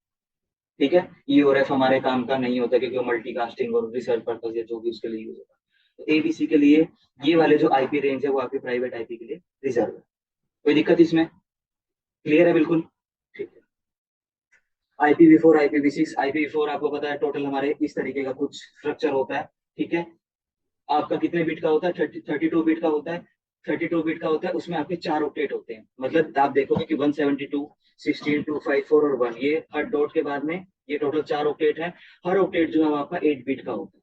ठीक है। E और F हमारे काम का नहीं होता, क्योंकि वो मल्टीकास्टिंग और रिसर्च पर्पज या जो भी उसके लिए यूज होगा। तो ABC के लिए ये वाले जो आईपी रेंज है वो आपके प्राइवेट आईपी के लिए रिजर्व है। कोई दिक्कत इसमें? क्लियर है बिल्कुल? ठीक है। IPv4, IPv6 आपको पता है टोटल हमारे इस तरीके का कुछ स्ट्रक्चर होता है। ठीक है। आपका कितने बिट का होता है, 32 बिट का होता है। 32 बिट का होता है, उसमें आपके 4 ऑक्टेट होते हैं। मतलब आप देखोगे कि 172, 16, 254 और 1, ये हर डॉट के बाद में ये टोटल 4 ऑक्टेट है। हर ऑक्टेट जो है वो आपका 8 बिट का होता है।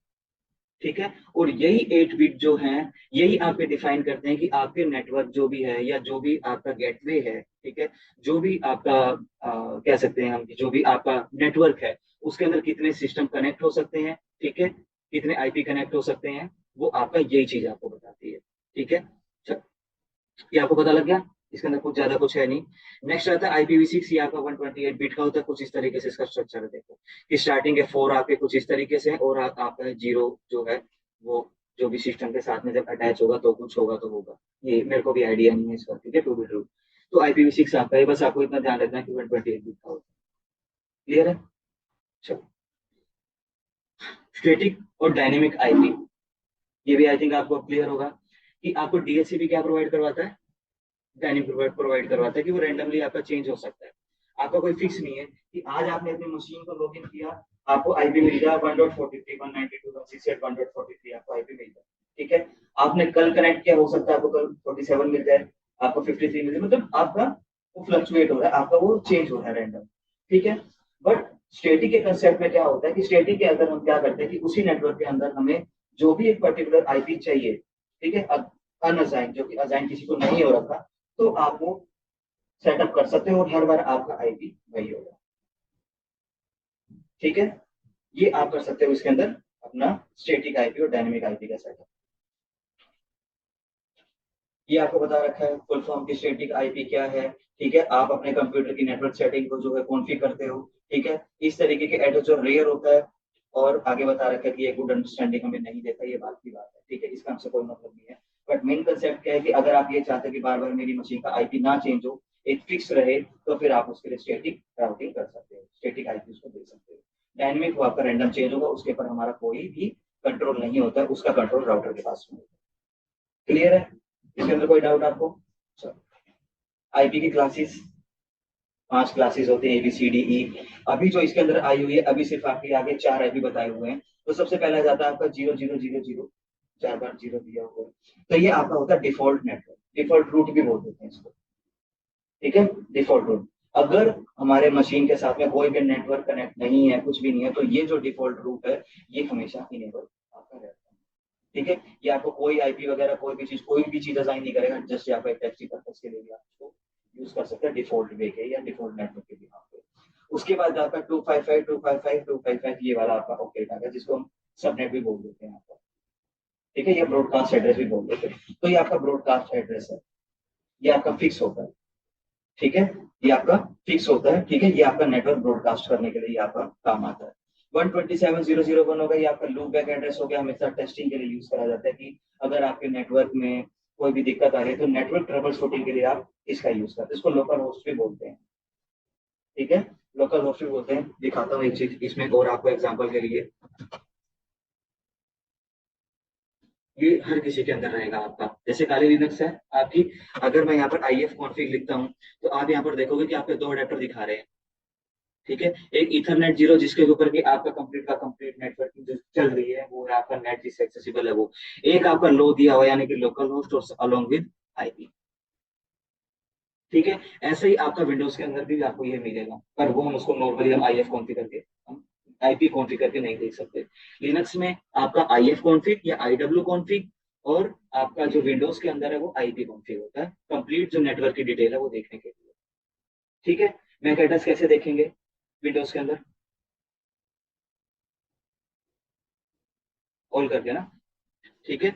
ठीक है। और यही 8 बिट जो है, यही आपके डिफाइन करते हैं कि आपके नेटवर्क जो भी है या जो भी आपका गेटवे है, ठीक है, जो भी आपका कह सकते हैं हम कि जो भी आपका नेटवर्क है, उसके अंदर कितने सिस्टम कनेक्ट हो सकते हैं, ठीक है, कितने आईपी कनेक्ट हो सकते हैं, वो आपका यही चीज आपको बताती है। ठीक है, चल, ये आपको पता लग गया। इसके अंदर कुछ ज्यादा कुछ है नहीं। नेक्स्ट आता है IPv6। ये आपका 128 बिट का होता है। कुछ इस तरीके से इसका स्ट्रक्चर है। देखो कि स्टार्टिंग है 4 आपके कुछ इस तरीके से है, और आपका जीरो जो है वो जो भी सिस्टम के साथ में जब अटैच होगा तो कुछ होगा तो होगा। ये मेरे को भी आइडिया नहीं है इसका, ठीक है, टू बी ट्रू। तो IPv6 आपका है, बस आपको इतना ध्यान रखना है कि 128 बिट का होता है। क्लियर है? चलो, स्टेटिक और डायनेमिक आईपी, ये भी आई थिंक आपको क्लियर होगा कि आपको DHCP क्या प्रोवाइड करवाता है, डायनेमिक प्रोवाइड करवाता है कि वो रैंडमली आपका चेंज हो सकता है। आपका कोई फिक्स नहीं है कि आज आपने अपनी मशीन को लॉगिन किया, आपको आईपी मिल गया 1.43 192.168.1.43 आपको आईपी मिल जाए। ठीक है, आपने कल कनेक्ट किया, हो सकता है आपको कल 47 मिल जाए, आपको 53 मिल जाए, मतलब आपका वो फ्लक्चुएट हो रहा है, आपका वो चेंज हो रहा है रैंडम। ठीक है, बट स्टेटिक के कंसेप्ट में क्या होता है कि स्टेटिक के अंदर हम क्या करते हैं कि उसी नेटवर्क के अंदर हमें जो भी एक पर्टिकुलर आईपी चाहिए, ठीक है, अनअसाइन, जो कि असाइन किसी को नहीं हो रखा, तो आप वो सेटअप कर सकते हो और हर बार आपका आईपी वही होगा। ठीक है, ये आप कर सकते हो इसके अंदर अपना स्टैटिक आईपी और डायनेमिक आईपी का सेटअप। ये आपको बता रखा है फुल फॉर्म की स्टैटिक आईपी क्या है। ठीक है, आप अपने कंप्यूटर की नेटवर्क सेटिंग को जो है कॉन्फ़िगर करते हो। ठीक है, इस तरीके के एड्रेस जो रेयर होता है, और आगे बता रखा है कि ये गुड अंडरस्टैंडिंग हमें नहीं देता, ये बात की बात है। ठीक है, इसका हमसे कोई मतलब नहीं है। बट मेन कंसेप्ट क्या है कि अगर आप ये चाहते हैं कि बार बार मेरी मशीन का आईपी ना चेंज हो, एक फिक्स रहे, तो फिर आप उसके लिए स्टैटिक राउटिंग कर सकते हो, स्टैटिक आईपी उसको दे सकते हो। डायनेमिक वो आपका रैंडम चेंज होगा, उसके ऊपर हमारा कोई भी कंट्रोल नहीं होता है, उसका कंट्रोल राउटर के पास में होता है। क्लियर है? इसके अंदर कोई डाउट आपको? आईपी की क्लासेस 5 क्लासेस होती है, ABCDE। अभी जो इसके अंदर आई हुई है, अभी सिर्फ आपके आगे 4 आईपी बताए हुए हैं। तो सबसे पहला जाता है आपका 0000, 4 बार जीरो दिया हुआ है, तो ये आपका होता है डिफॉल्ट नेटवर्क, डिफॉल्ट रूट भी बोल देते हैं इसको। ठीक है, डिफॉल्ट रूट। अगर हमारे मशीन के साथ में कोई भी नेटवर्क कनेक्ट नहीं है, कुछ भी नहीं है, तो ये जो डिफॉल्ट रूट है, ये हमेशा इनेबल आपका रहता है। ठीक है, ये आपको कोई आईपी वगैरह कोई भी चीज असाइन नहीं करेगा, जस्ट यहाँ पे टैक्सी पर्पस के लिए भी आप इसको यूज कर सकते हैं डिफॉल्ट वे के या डिफॉल्ट नेटवर्क के भी पे। उसके बाद आपका 255 ये वाला आपका ऑपरेट आ गया, जिसको हम सबनेट भी बोल देते हैं आपका। ठीक है, ये ब्रॉडकास्ट एड्रेस भी बोल देते हैं। तो ये आपका ब्रॉडकास्ट एड्रेस है, ये आपका फिक्स होता है। ठीक है, ये आपका फिक्स होता है। ठीक है, ये आपका नेटवर्क ब्रॉडकास्ट करने के लिए ये आपका काम आता है। 127.0.0.1 होगा, ये आपका लूप बैक एड्रेस हो गया, हमेशा टेस्टिंग के लिए यूज करा जाता है कि अगर आपके नेटवर्क में कोई भी दिक्कत आ रही है तो नेटवर्क ट्रबल शूटिंग के लिए आप इसका यूज करते हैं। इसको लोकल होस्ट भी बोलते हैं। ठीक है, लोकल होस्ट भी बोलते हैं। दिखाता हूँ एक चीज इसमें और आपको एग्जाम्पल के लिए। ये हर किसी के अंदर रहेगा आपका, जैसे काली लिनक्स है आपकी। अगर मैं यहाँ पर IF कॉन्फ़िग लिखता हूँ, तो आप यहाँ पर देखोगे कि आपके 2 अडेप्टर दिखा रहे हैं। ठीक है, एक इथरनेट 0 जिसके ऊपर की आपका कंप्लीट का कंप्लीट नेटवर्किंग जो चल रही है, वो है आपका नेट जिससे एक्सेसिबल है वो। एक आपका लो दिया हुआ यानी कि लोकल होस्ट और अलोंग विद आईपी। ठीक है, ऐसे ही आपका विंडोज के अंदर भी आपको ये मिलेगा, पर वो हम उसको नॉर्मली हम IF कॉन्फ़िग करके, हम IP कॉन्फ़िग करके नहीं देख सकते। लिनक्स में आपका IF कॉन्फ़िग या IW कॉन्फ़िग, और आपका जो विंडोज के अंदर है वो IP कॉन्फ़िग होता है, कंप्लीट जो नेटवर्क की डिटेल है वो देखने के लिए। ठीक है, मैक एड्रेस कैसे देखेंगे विंडोज के अंदर? ऑल करके ना। ठीक है,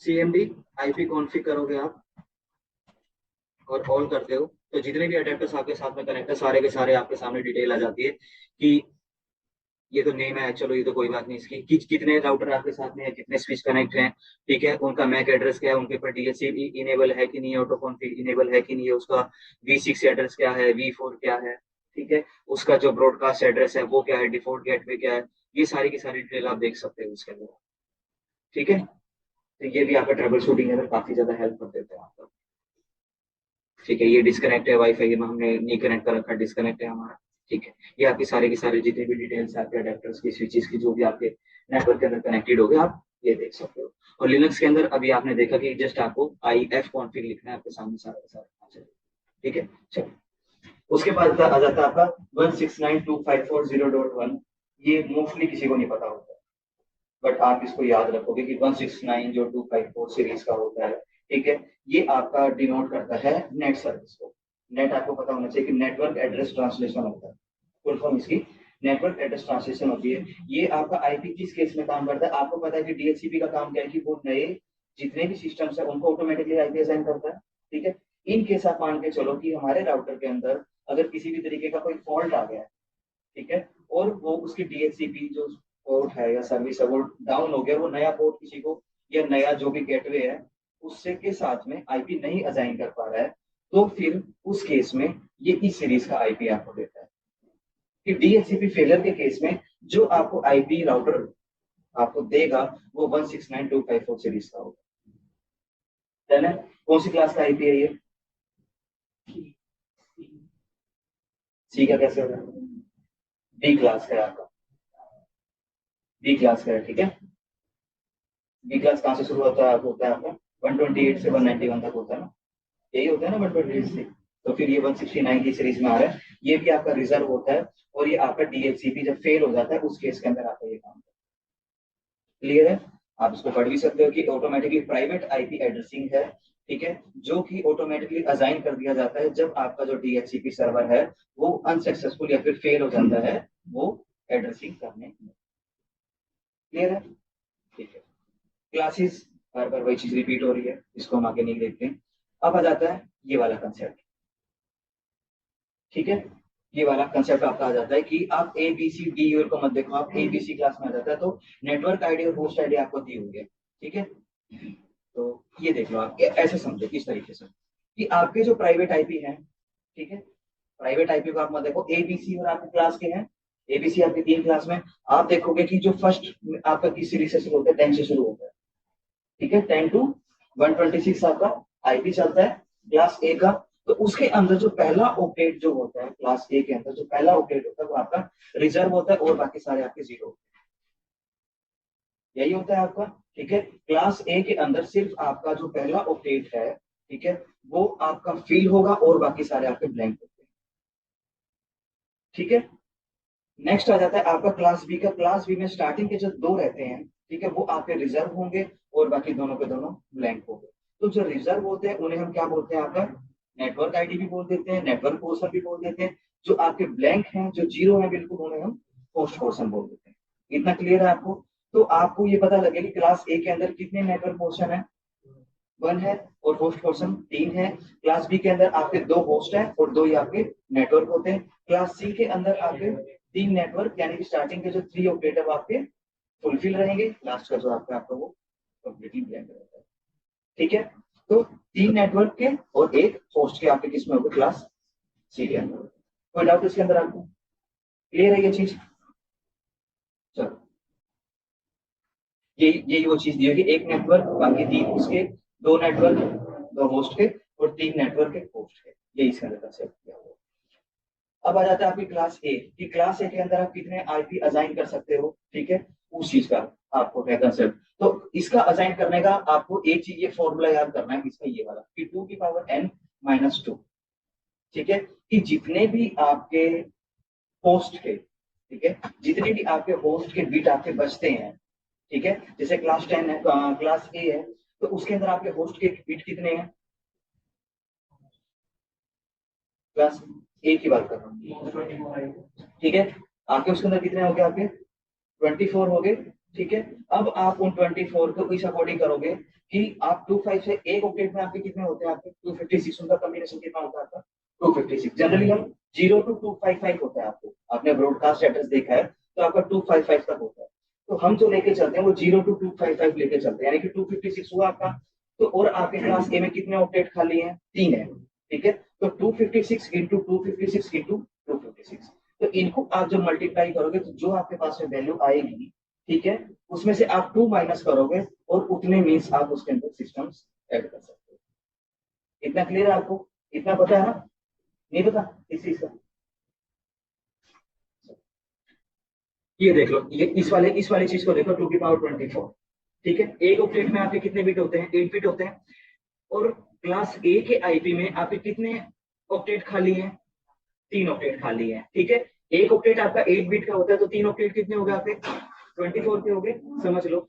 CMD IP कॉन्फ़िग करोगे आप और ऑल करते हो, तो जितने भी अडेप्टर्स आपके साथ में कनेक्ट है, सारे के सारे आपके सामने डिटेल आ जाती है कि ये तो नेम है, चलो ये तो कोई बात नहीं इसकी, कितने राउटर आपके साथ में है, कितने स्विच कनेक्ट हैं, ठीक है, उनका मैक एड्रेस क्या है, उनके ऊपर DHCP इनेबल है कि नहीं है, ऑटो कॉन्फ़िग इनेबल है कि नहीं है, उसका V6 एड्रेस क्या है, V4 क्या है, ठीक है, उसका जो ब्रॉडकास्ट एड्रेस है वो क्या है, डिफॉल्ट गेटवे क्या है, ये सारी की सारी डिटेल आप देख सकते हो उसके अंदर। ठीक है, तो ये भी आपका ट्रबल शूटिंग है काफी ज्यादा हेल्प कर देते हैं आपका। ठीक है, ये डिस्कनेक्ट है वाईफाई, ये हमने नहीं कनेक्ट कर रखा, डिस्कनेक्ट है हमारा। ठीक है, ये आपकी सारी की सारी जितनी भी डिटेल्स आपके अडेप्टर्स की, स्विचेस की, जो भी आपके नेटवर्क के अंदर कनेक्टेड हो गए, आप ये देख सकते हो। और लिनक्स के अंदर अभी आपने देखा कि जस्ट आपको IF कॉन्फ़िग लिखना है, आपके सामने सारा का सारा आ जाएगा। ठीक है, चलो, उसके बाद आ जाता है आपका 169.254.0.1। ये मोस्टली किसी को नहीं पता होता। बट आप इसको याद रखोगे कि 169 जो 254 सीरीज का होता है, ठीक है, ये आपका डिनोट करता है नेट सर्विस को। नेट आपको पता होना चाहिए कि नेटवर्क एड्रेस ट्रांसलेशन होता है, फुल फॉर्म इसकी नेटवर्क एड्रेस ट्रांसलेशन होती है। ये आपका आईपी किस केस में काम करता है? आपको पता है कि डीएचसीपी का काम क्या है कि वो नए जितने भी सिस्टम्स है उनको ऑटोमेटिकली आईपी असाइन करता है, ठीक है। इन केस आप मान के चलो कि हमारे राउटर के अंदर अगर किसी भी तरीके का कोई फॉल्ट आ गया है, ठीक है, और वो उसकी डीएचसीपी जो पोर्ट है या सर्विस है वो डाउन हो गया, वो नया पोर्ट किसी को या नया जो भी गेटवे है उससे के साथ में आईपी नहीं असाइन कर पा रहा है, तो फिर उस केस में ये इस सीरीज का आईपी आपको देता है कि डीएचसीपी फेलियर के केस में जो आपको आईपी राउटर आपको देगा वो 169.254 सीरीज का होगा, है ना। कौन सी क्लास का आईपी है ये? सी का कैसे होगा? बी क्लास का है आपका, बी क्लास का है, ठीक है। बी क्लास कहाँ से शुरू होता है आपका 128 से 191 तक होता है ना, यही होता है ना 128 से। तो फिर ये 169 की सीरीज में आ रहा है, ये भी आपका रिजर्व होता है, और ये आपका डीएचसीपी जब फेल हो जाता है उस केस के अंदर आपका ये काम क्लियर है। आप इसको पढ़ भी सकते हो कि ऑटोमेटिकली प्राइवेट आईपी एड्रेसिंग है, ठीक है, जो कि ऑटोमेटिकली असाइन कर दिया जाता है जब आपका जो डीएचसीपी सर्वर है वो अनसक्सेसफुल या फिर फेल हो जाता है वो एड्रेसिंग करने में। क्लियर है, ठीक है। क्लासेस बार बार वही चीज रिपीट हो रही है, इसको हम आगे नहीं देखते। अब आ जाता है ये वाला कंसेप्ट, ठीक है। ये वाला कंसेप्ट आपका आ जाता है कि आप ए बी सी डी को मत देखो, आप ए बी सी क्लास में आ जाता है, तो नेटवर्क आईडी और होस्ट आईडी आपको दी हुई है, ठीक है। तो ये देख लो, आप ऐसे समझो इस तरीके से कि आपके जो प्राइवेट आईपी हैं, ठीक है, प्राइवेट आईपी को आप मत देखो, ए बी सी और आपके क्लास के हैं, एबीसी आपकी 3 क्लास में। आप देखोगे कि जो फर्स्ट आपका किस सीरीज से शुरू होता है, 10 से शुरू होता है, ठीक है, 10 to 126 आपका आईपी चलता है क्लास ए का। तो उसके अंदर जो पहला ऑक्टेट जो होता है क्लास ए के अंदर जो पहला ऑक्टेट होता है वो आपका रिजर्व होता है और बाकी सारे आपके जीरो, यही होता है आपका, ठीक है। क्लास ए के अंदर सिर्फ आपका जो पहला ऑक्टेट है, ठीक है, वो आपका फिल होगा और बाकी सारे आपके ब्लैंक होते हैं, ठीक है। नेक्स्ट आ जाता है आपका क्लास बी का। क्लास बी में स्टार्टिंग के जो 2 रहते हैं, ठीक है, वो आपके रिजर्व होंगे और बाकी दोनों के दोनों ब्लैंक होंगे। तो जो रिजर्व होते हैं उन्हें हम क्या बोलते हैं? आपका नेटवर्क आईडी भी बोल देते हैं, नेटवर्क पोर्शन भी बोल देते हैं। जो आपके ब्लैंक हैं, जो जीरो है बिल्कुल, उन्हें हम होस्ट पोर्शन बोल देते हैं। इतना क्लियर है आपको? तो आपको ये पता लगे कि क्लास ए के अंदर कितने नेटवर्क पोर्शन है? 1 है, और होस्ट पोर्शन 3 है। क्लास बी के अंदर आपके 2 होस्ट है और 2 ही आपके नेटवर्क होते हैं। क्लास सी के अंदर आपके 3 नेटवर्क, यानी कि स्टार्टिंग के जो 3 ऑपरेटर आपके फुलफिल रहेंगे, लास्ट का जो आपका आपका वो कंप्लीटली ब्लैंक रहता है, ठीक है। तो 3 नेटवर्क के और 1 होस्ट के आपके किसमें होगा? क्लास सी के अंदर। कोई डाउट इसके अंदर आपको? क्लियर है ये चीज? चलो, यही वो चीज दी है कि 1 नेटवर्क बाकी 3 उसके, 2 नेटवर्क 2 होस्ट के और 3 नेटवर्क के होस्ट के, ये इसके अंदर कंसेप्ट किया हुआ। अब आ जाता है आपकी क्लास ए कि क्लास ए के अंदर आप कितने आईपी असाइन कर सकते हो, ठीक है, उस चीज का आपको है कंसेप्ट। तो इसका असाइन करने का आपको एक चीज ये फॉर्मूला याद करना है, इसका ये वाला कि 2n-2, ठीक है, कि जितने भी आपके होस्ट के, ठीक है, जितने भी आपके होस्ट के बिट आपके बचते हैं, ठीक है, जैसे क्लास 10 है, क्लास ए है, तो उसके अंदर आपके होस्ट के बिट कितने हैं? क्लास ए की बात कर रहा हूँ, ठीक है। आपके उसके अंदर कितने हो गए? आपके 24 हो गए, ठीक है। अब आप उन 24 को इस अकॉर्डिंग करोगे कि आप 25 से एक ऑक्टेट में आपके कितने होते हैं? आपके 256, उनका कॉम्बिनेशन कितना होता है आपका? 256। जनरली हम 0 to 255 होता है, आपको आपने ब्रॉडकास्ट एड्रेस देखा है तो आपका 255 तक होता है। तो हम जो लेके चलते हैं वो 0 to 255 लेके चलते हैं, यानी कि 256 हुआ आपका। तो और आपके क्लास ए में कितने ऑक्टेट खाली हैं? 3 है, ठीक है। तो 256 इंटू 256 इंटू 256, तो इनको आप जब मल्टीप्लाई करोगे तो जो आपके पास में वैल्यू आएगी, ठीक है, उसमें से आप 2 माइनस करोगे और उतने मीन्स आप उसके अंदर सिस्टम्स ऐड कर सकते हो। इतना क्लियर है आपको? इतना पता है ना? नहीं पता इस चीज का? ये देख लो, ये इस वाले चीज को देखो, 2 की पावर 24, ठीक है। एक ऑक्टेट में आपके कितने बिट होते हैं? 8 बिट होते हैं। और क्लास ए के आईपी में आपके कितने ऑक्टेट खाली हैं? 3 ऑक्टेट खाली हैं, ठीक है। एक ऑक्टेट आपका 8 बिट का होता है, तो 3 ऑक्टेट कितने हो गए आपके? 24 के हो गए, समझ लो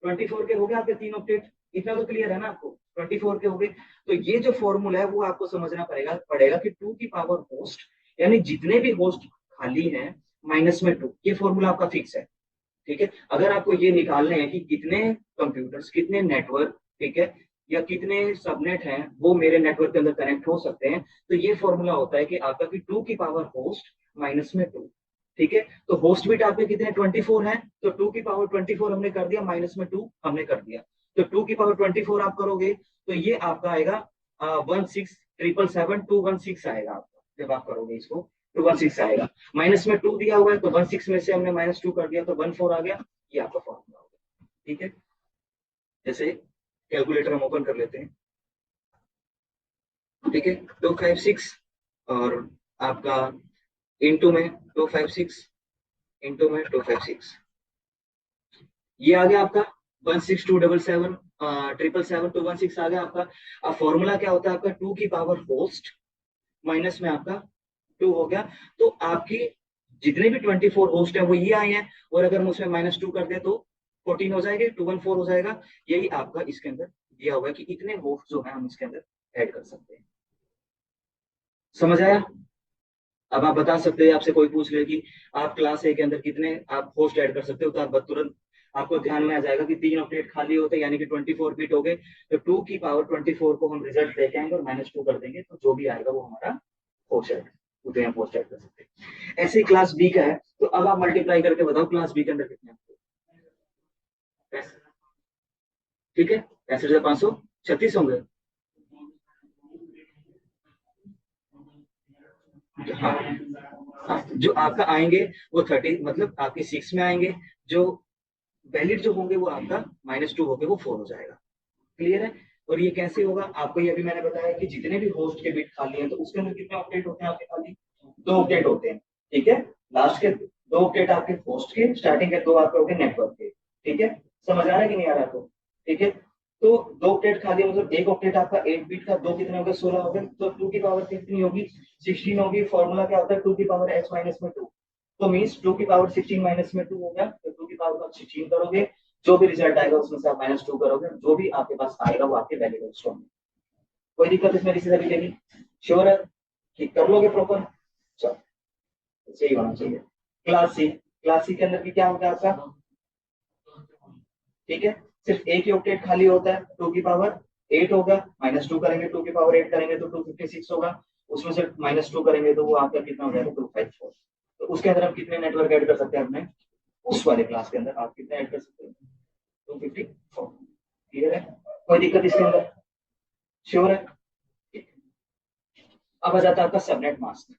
24 के हो गए आपके 3 ऑक्टेट, इतना तो क्लियर है ना आपको, 24 के हो गए। तो ये जो फॉर्मूला है वो आपको समझना पड़ेगा कि 2 की पावर होस्ट, यानी जितने भी होस्ट खाली हैं माइनस में 2, ये फॉर्मूला आपका फिक्स है। ठीक है, अगर आपको ये निकालने हैं कि कितने कंप्यूटर्स, कितने नेटवर्क, ठीक है, या कितने सबनेट हैं वो मेरे नेटवर्क के अंदर कनेक्ट हो सकते हैं, तो ये फॉर्मूला होता है कि आपका कि 2 की पावर होस्ट माइनस में 2। ठीक है, तो होस्ट बिट आपके कितने 24 हैं, तो 2 की पावर 24 हमने कर दिया, माइनस में 2 हमने कर दिया। तो 2 की पावर 24 आप करोगे तो ये आपका आएगा 16,777,216 आएगा आपका, जब आप करोगे इसको 216 आएगा। माइनस में 2 दिया हुआ है तो 16 में से हमने -2 कर दिया तो 14 आ गया, ये आपका फॉर्मूला हो गया। ठीक है, जैसे कैलकुलेटर हम ओपन कर लेते हैं। ठीक है, 256 और आपका इंटू में 256, इंटू में 256, ये आ गया आपका 16,277 777,216 आ गया आपका। अब फॉर्मूला क्या होता है आपका, 2 की पावर होस्ट माइनस में आपका 2 हो गया। तो आपकी जितने भी 24 होस्ट है वो ये आए हैं, और अगर हम उसमें -2 कर दे तो 14 हो जाएगी, 214 हो जाएगा। यही आपका इसके अंदर दिया हुआ है कि इतने होस्ट जो है हम इसके अंदर ऐड कर सकते हैं। समझ आया? अब आप बता सकते हैं, आपसे कोई पूछ ले कि आप क्लास ए के अंदर कितने आप होस्ट ऐड कर सकते हो, तो आप तुरंत आपको ध्यान में आ जाएगा कि 3 ऑक्टेट खाली होते हैं, यानी कि 24 बिट हो गए। तो 2 की पावर 24 को हम रिजल्ट लेके आएंगे और -2 कर देंगे, तो जो भी आएगा वो हमारा होस्ट ऐड, उसे हम होस्ट ऐड कर सकते हैं। ऐसे ही क्लास बी का है, तो अब आप मल्टीप्लाई करके बताओ क्लास बी के अंदर कितने होंगे। ठीक है, 65,536 होंगे। हाँ, हाँ, जो आपका आएंगे वो 30, मतलब आपके 6 में आएंगे। जो वैलिड जो होंगे वो आपका -2 होंगे, वो 4 हो जाएगा। क्लियर है? और ये कैसे होगा आपको, ये अभी मैंने बताया कि जितने भी होस्ट के बिट खाली हैं तो उसके अंदर कितने ऑक्टेट होते हैं आपके, खाली 2 ऑक्टेट होते हैं। ठीक है, लास्ट के 2 ऑक्टेट आपके होस्ट के, स्टार्टिंग के 2 आपके होंगे नेटवर्क के। ठीक है, समझ आ रहा है कि नहीं आ रहा आपको? ठीक है, तो 2 ऑक्टेट खाली है, मतलब एक ऑक्टेट आपका 8 बिट का, 2 कितने हो गए 16 हो गए, तो 2 की पावर कितनी होगी 16 होगी। फॉर्मूला क्या होता है 2 की पावर x माइनस में 2, तो मीन्स 2 की पावर 16 माइनस में 2 हो गया, तो 2 की पावर आप 16 करोगे, जो भी रिजल्ट आएगा उसमें से आप -2 करोगे, जो भी आपके पास आएगा वो आपके वैलिड होस्ट होंगे। कोई दिक्कत इसमें किसी से भी लेगी? श्योर है? ठीक, कर लोगे प्रॉपर? चलो, सही होना चाहिए। क्लास सी, क्लास सी के अंदर भी क्या होगा आपका, ठीक है, सिर्फ एक ही ऑक्टेट खाली होता है, 2 की पावर 8 होगा, -2 करेंगे 2 की पावर 8 करेंगे तो 256 होगा, उसमें से -2 करेंगे तो वो आपका कितना हो जाएगा 254। तो उसके अंदर हम कितने नेटवर्क ऐड कर सकते हैं अपने, उस वाले क्लास के अंदर आप कितने ऐड कर सकते हैं 254। क्लियर है? कोई दिक्कत इसके अंदर? श्योर है? अब आ जाता है आपका सबनेट मास्क।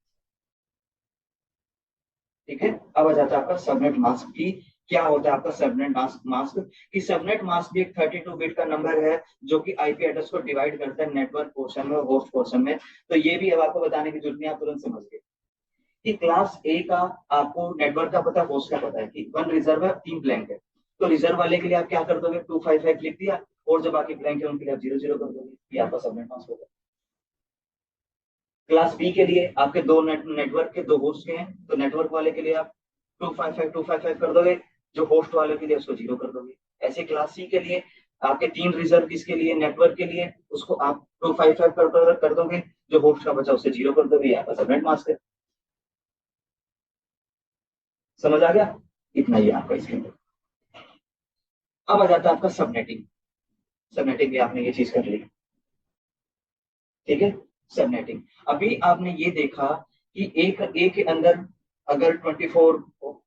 ठीक है, अब आ जाता है आपका सबनेट मास्क की, क्या होता है आपका सबनेट मास्क। कि सबनेट मास्क भी एक 32 बिट का नंबर है जो कि आईपी एड्रेस को डिवाइड करता है नेटवर्क पोर्शन में और होस्ट पोर्शन में। तो ये भी अब आपको बताने की जरूरत नहीं, आप तुरंत समझ गए कि क्लास ए का आपको नेटवर्क का पता, होस्ट का पता है कि 1 रिजर्व है, 3 ब्लैंक है। तो रिजर्व वाले के लिए आप क्या कर दोगे 255 लिख दिया, और जो बाकी ब्लैंक है उनके लिए आप 00 कर दोगे, ये आपका सबनेट मास्क होगा। क्लास बी के लिए आपके दो नेटवर्क के 2 होस्ट के हैं, तो नेटवर्क वाले के लिए आप 255 कर दोगे, जो होस्ट वाले के लिए उसको 0 कर दोगे। ऐसे क्लास सी के लिए आपके 3 रिजर्व किसके लिए, नेटवर्क के लिए, उसको आप 255 कर दोगे, जो होस्ट का बचा उसे 0 कर दोगे, आपका सबनेट मास्क है। समझ आ गया? इतना ही आपका इसके अंदर। अब आ जाता है आपका सबनेटिंग। सबनेटिंग भी आपने ये चीज कर ली। ठीक है, सबनेटिंग। अभी आपने ये देखा कि एक के अंदर अगर 24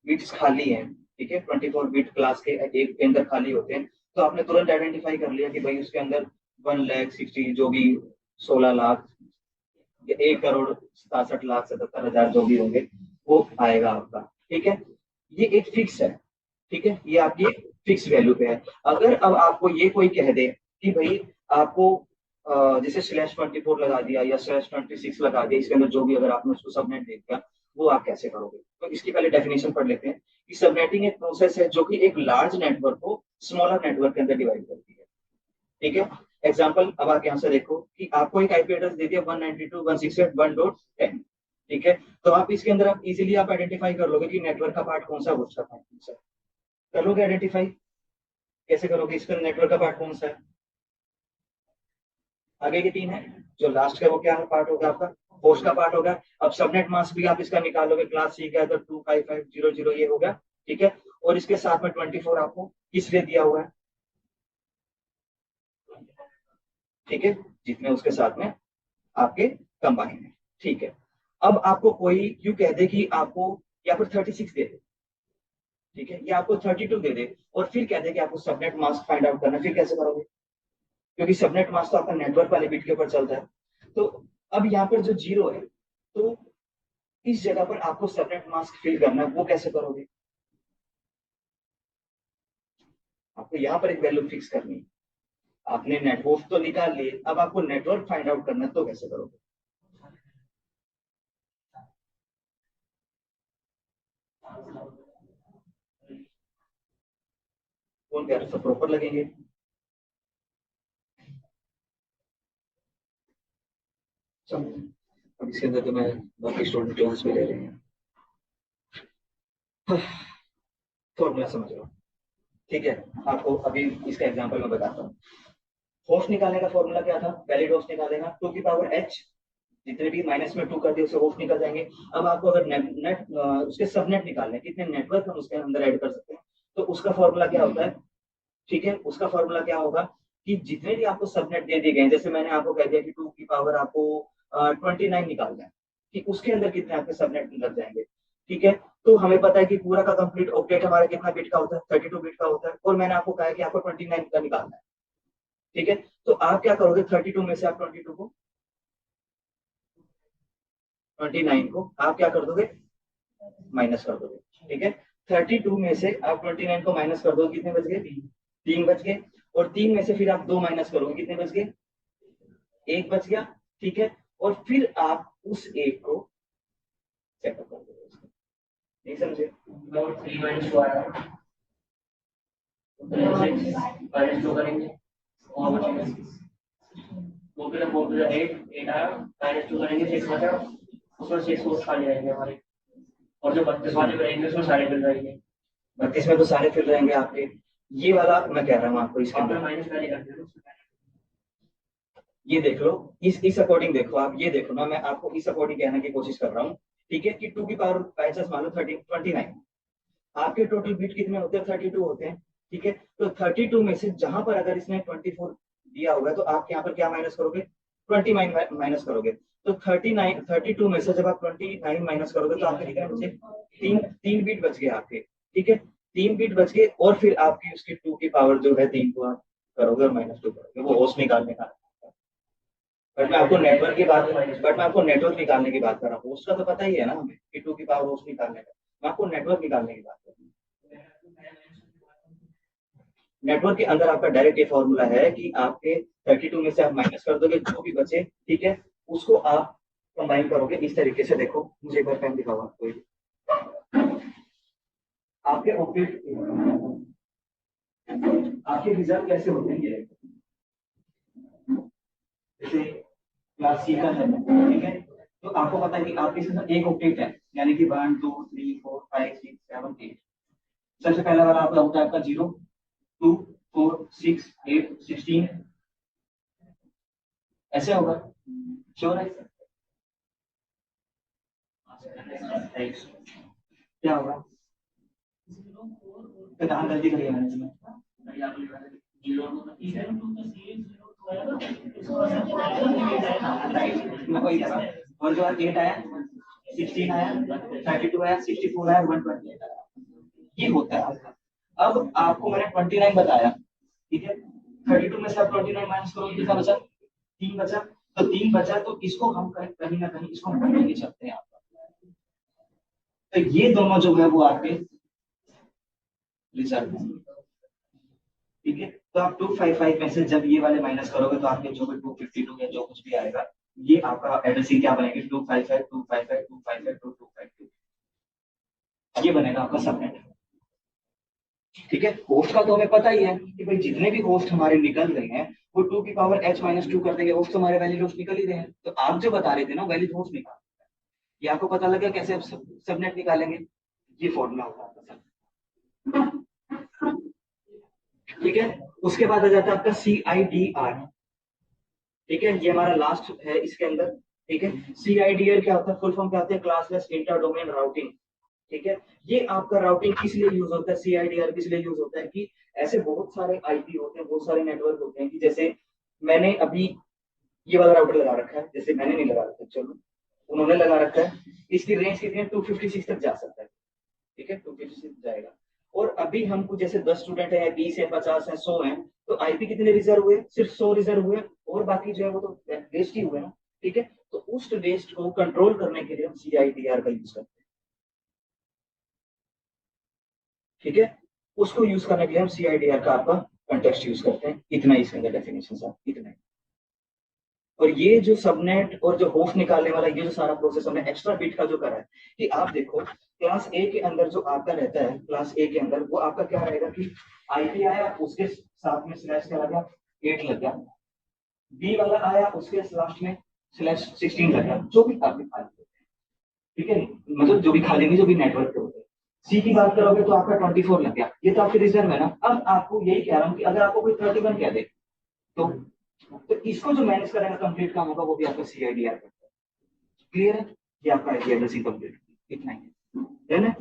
बिट्स खाली हैं, ठीक है, 24 बिट क्लास के एक के अंदर खाली होते हैं, तो आपने तुरंत आइडेंटिफाई कर लिया कि भाई उसके अंदर 1,60,000 जो भी 16 लाख या 1,67,77,000 जो भी होंगे वो आएगा आपका। ठीक है, ये एक फिक्स है। ठीक है, ये आपकी फिक्स वैल्यू पे है। अगर अब आपको ये कोई कह दे कि भाई आपको जैसे /24 लगा दिया या /26 लगा दिया, इसके अंदर जो भी अगर आपने उसको सबनेट दे दिया, वो आप कैसे करोगे? तो इसकी पहले डेफिनेशन पढ़ लेते हैं कि सबनेटिंग एक प्रोसेस है जो कि एक लार्ज नेटवर्क को स्मॉलर नेटवर्क के अंदर डिवाइड करती है। ठीक है, एग्जाम्पल अब आप यहाँ से देखो कि आपको एक आईपी एड्रेस दे दिया 192.168.1.10। ठीक है, तो आप इसके अंदर आप इजीली आप आइडेंटिफाई कर लोगे कि नेटवर्क का पार्ट कौन सा, होस्ट का पार्ट कौन सा। कर लोगे आइडेंटिफाई? कैसे करोगे? इसका नेटवर्क का पार्ट कौन सा है? आगे के तीन है, जो लास्ट का वो क्या पार्ट होगा आपका? होस्ट का पार्ट होगा। अब सबनेट मास्क भी आप इसका निकालोगे, क्लास सी का है तो 25500 ये होगा, ठीक है। और इसके साथ में 24 आपको किस लिए दिया हुआ है, ठीक है, जितने उसके साथ में आपके कंबाइन है, ठीक है। अब आपको कोई क्यों कह दे कि आपको या फिर 36 दे दे, ठीक है, या आपको 32 दे दे और फिर कह दे कि आपको सबनेट मास्क फाइंड आउट करना है, फिर कैसे करोगे? क्योंकि सबनेट मास्क तो आपका नेटवर्क वाले बिट के ऊपर चलता है। तो अब यहाँ पर जो जीरो है, तो इस जगह पर आपको सबनेट मास्क फिल करना है, वो कैसे करोगे? आपको यहाँ पर एक वैल्यू फिक्स करनी है। आपने नेट होस्ट तो निकाल लिए, अब आपको नेटवर्क फाइंड आउट करना है, तो कैसे करोगे? कौन कह रहे सब प्रॉपर लगेंगे? चलो, अब इसके अंदर तो मैं बाकी स्टूडेंट क्लास में ले रहे हैं, फॉर्मूला समझ लो, ठीक है। आपको अभी इसका एग्जांपल मैं बताता हूँ। होस्ट निकालने का फॉर्मूला क्या था? वैलिड होस्ट निकालेगा 2 की पावर h, जितने भी माइनस में 2 कर दिए उसे होस्ट निकल जाएंगे। अब आपको अगर नेट उसके सबनेट निकालने हैं, कितने नेटवर्क हम उसके अंदर ऐड कर सकते हैं, तो उसका फॉर्मूला क्या होता है, ठीक है, उसका फॉर्मूला क्या होगा कि जितने भी आपको सबनेट दे दिए गए, जैसे मैंने आपको कह दिया कि 2 की पावर आपको 29 निकालना है, कि उसके अंदर कितने आपके सबनेट लग जाएंगे, ठीक है। तो हमें पता है कि पूरा का कंप्लीट ऑक्टेट हमारा कितना बिट का होता है, 32 बिट का होता है, और मैंने आपको कहा है कि आपको 29 का निकालना है, ठीक है। तो आप क्या करोगे, 32 में से आप 22 को 29 को आप क्या कर दोगे, माइनस कर दोगे, ठीक है। 32 में से आप 29 को माइनस कर दोगे, कितने बच गए, 3 बच गए। और 3 में से फिर आप 2 माइनस करोगे, कितने बच गए, 1 बच गया, ठीक है। और फिर आप उस एक को सेटअप कर दोगे उसको। नहीं समझे? और 3 - 2 आया, -2 करेंगे और बचेगा वो फिर 8 आया, -2 करेंगे 6 बचा, उसमें 6 सोर्स खाली रहेंगे हमारे, और जो 32 वाले रहेंगे उसमें सारे फिल रहेंगे। 32 में तो सारे फिल रहेंगे आपके। ये वाला मैं कह रहा हूँ आपको, इसके अंदर माइनस पहले करते हैं, ये देख लो, इस अकॉर्डिंग देखो आप, ये देखो ना, मैं आपको इस अकॉर्डिंग कहने की कोशिश कर रहा हूँ, ठीक है, कि 2 की पावर मान लो 29, आपके टोटल बिट कितने होते हैं, 32 होते हैं, ठीक है। तो 32 में से जहां पर अगर इसने 24 दिया होगा, तो आप यहाँ पर क्या माइनस करोगे, 29 माइनस करोगे। तो 32 में से जब आप 29 माइनस करोगे, तो आपके कितने बचे, तीन तीन बिट बच गए आपके, ठीक है। 3 बिट बच गए, और फिर आपकी उसकी 2 की पावर जो है 3 को आप करोगे और -2 करोगे, वो होस्ट निकालने का। बट मैं आपको नेटवर्क निकालने की बात कर रहा हूँ, होस्ट का तो पता ही है ना हमें कि 2 की पावर होस्ट निकालने का। मैं आपको नेटवर्क निकालने की बात कर रहा हूँ। नेटवर्क के अंदर आपका डायरेक्ट ये फॉर्मूला है कि आपके 32 में से आप माइनस कर दोगे, जो भी बचे, ठीक है, उसको आप कंबाइन करोगे इस तरीके से। देखो मुझे एक बार पेन दिखाओ आपको, आपके ऑब्जेक्ट आपके रिजल्ट कैसे होते हैं ये, जैसे क्लास सी का है, ठीक है। तो आपको पता है कि आपके साथ एक ऑब्जेक्ट है, यानी कि 1 2 3 4 5 6 7 8। सबसे पहला वाला आपका होता है आपका 0 2 4 6 8 16, ऐसे होगा, श्योर है? क्या होगा, तो कहाँ गलती करी है मैंने इसमें? मैं वही करा, और जो 8 आया, 16 आया, 32 आया, 64 आया, 128 आया, ये होता है आपका। अब आपको मैंने 29 बताया, ठीक है। 32 में से आप 29 माइनस करो, कितना बचा, 3 बचा। तो 3 बचा, तो इसको हम कहीं ना कहीं इसको हम लेके चलते हैं आपका। तो ये दोनों जो है वो आपके रिजल्ट है, ठीक है। तो आप 255 में से जब ये वाले माइनस करोगे, तो आपके जो भी 252 या जो कुछ भी आएगा, ये आपका एड्रेसिंग क्या बनेगी, 255 255 255 2252, ये बनेगा आपका सबनेट, ठीक है। होस्ट का तो हमें पता ही है कि भाई जितने भी होस्ट हमारे निकल रहे हैं, वो 2 की पावर h - 2 कर देंगे, होस्ट तो हमारे वैलिड होस्ट निकल ही रहे हैं। तो आप जो बता रहे थे ना वैलिड होस्ट निकाल, ये आपको पता लगा कैसे आप सबनेट निकालेंगे, ये फॉर्मूला होता है आपका। ठीक है, उसके बाद आ जाता है आपका CIDR। ठीक है, ये हमारा लास्ट है इसके अंदर। ठीक है, CIDR क्या होता है, फुल फॉर्म क्या होता है, क्लासलेस इंटर डोमेन राउटिंग। ठीक है, ये आपका राउटिंग किस लिए यूज होता है, CIDR किस लिए यूज होता है कि ऐसे बहुत सारे आईपी होते हैं, बहुत सारे नेटवर्क होते हैं कि जैसे मैंने अभी ये वाला राउटर लगा रखा है, जैसे मैंने नहीं लगा रखा, चलो उन्होंने लगा रखा है, इसकी रेंज कितनी है, 256 तक जा सकता है। ठीक है, 256 जाएगा। और अभी हमको जैसे 10 स्टूडेंट है, 20 है, 50 है, 100 है, तो आईपी कितने रिजर्व हुए, सिर्फ 100 रिजर्व हुए, और बाकी जो है वो तो वेस्ट ही हुए ना। ठीक है, तो उस वेस्ट को कंट्रोल करने के लिए हम CIDR का यूज करते हैं। ठीक है, उसको यूज करने के लिए हम CIDR का आपका कंटेक्स्ट यूज करते हैं। इतना ही इसके अंदर डेफिनेशन है, इतना ही। और ये जो सबनेट और जो होस्ट निकालने वाला ये जो सारा प्रोसेस हमने एक्स्ट्रा बिट का जो करा है, कि आप देखो क्लास ए के अंदर जो आपका रहता है, क्लास ए के अंदर वो आपका क्या रहेगा कि आईपी आया, उसके साथ में स्लैश क्या लगा, 8 लग गया। बी वाला आया, उसके लास्ट में /16 लग गया, जो भी आपके खाली होते हैं। ठीक है, मतलब जो भी खाली नहीं, जो भी नेटवर्क पे होते हैं। सी की बात करोगे तो आपका 24 लग गया, ये तो आपके रिजर्व है ना। अब आपको यही कह रहा हूँ कि अगर आपको कोई 31 कह दे तो इसको जो मैनेज करेगा, कंप्लीट काम होगा, वो भी आपका CIDR करता है। क्लियर है, ये आपका आईपी एड्रेसिंग कंप्लीट, इतना ही है ना।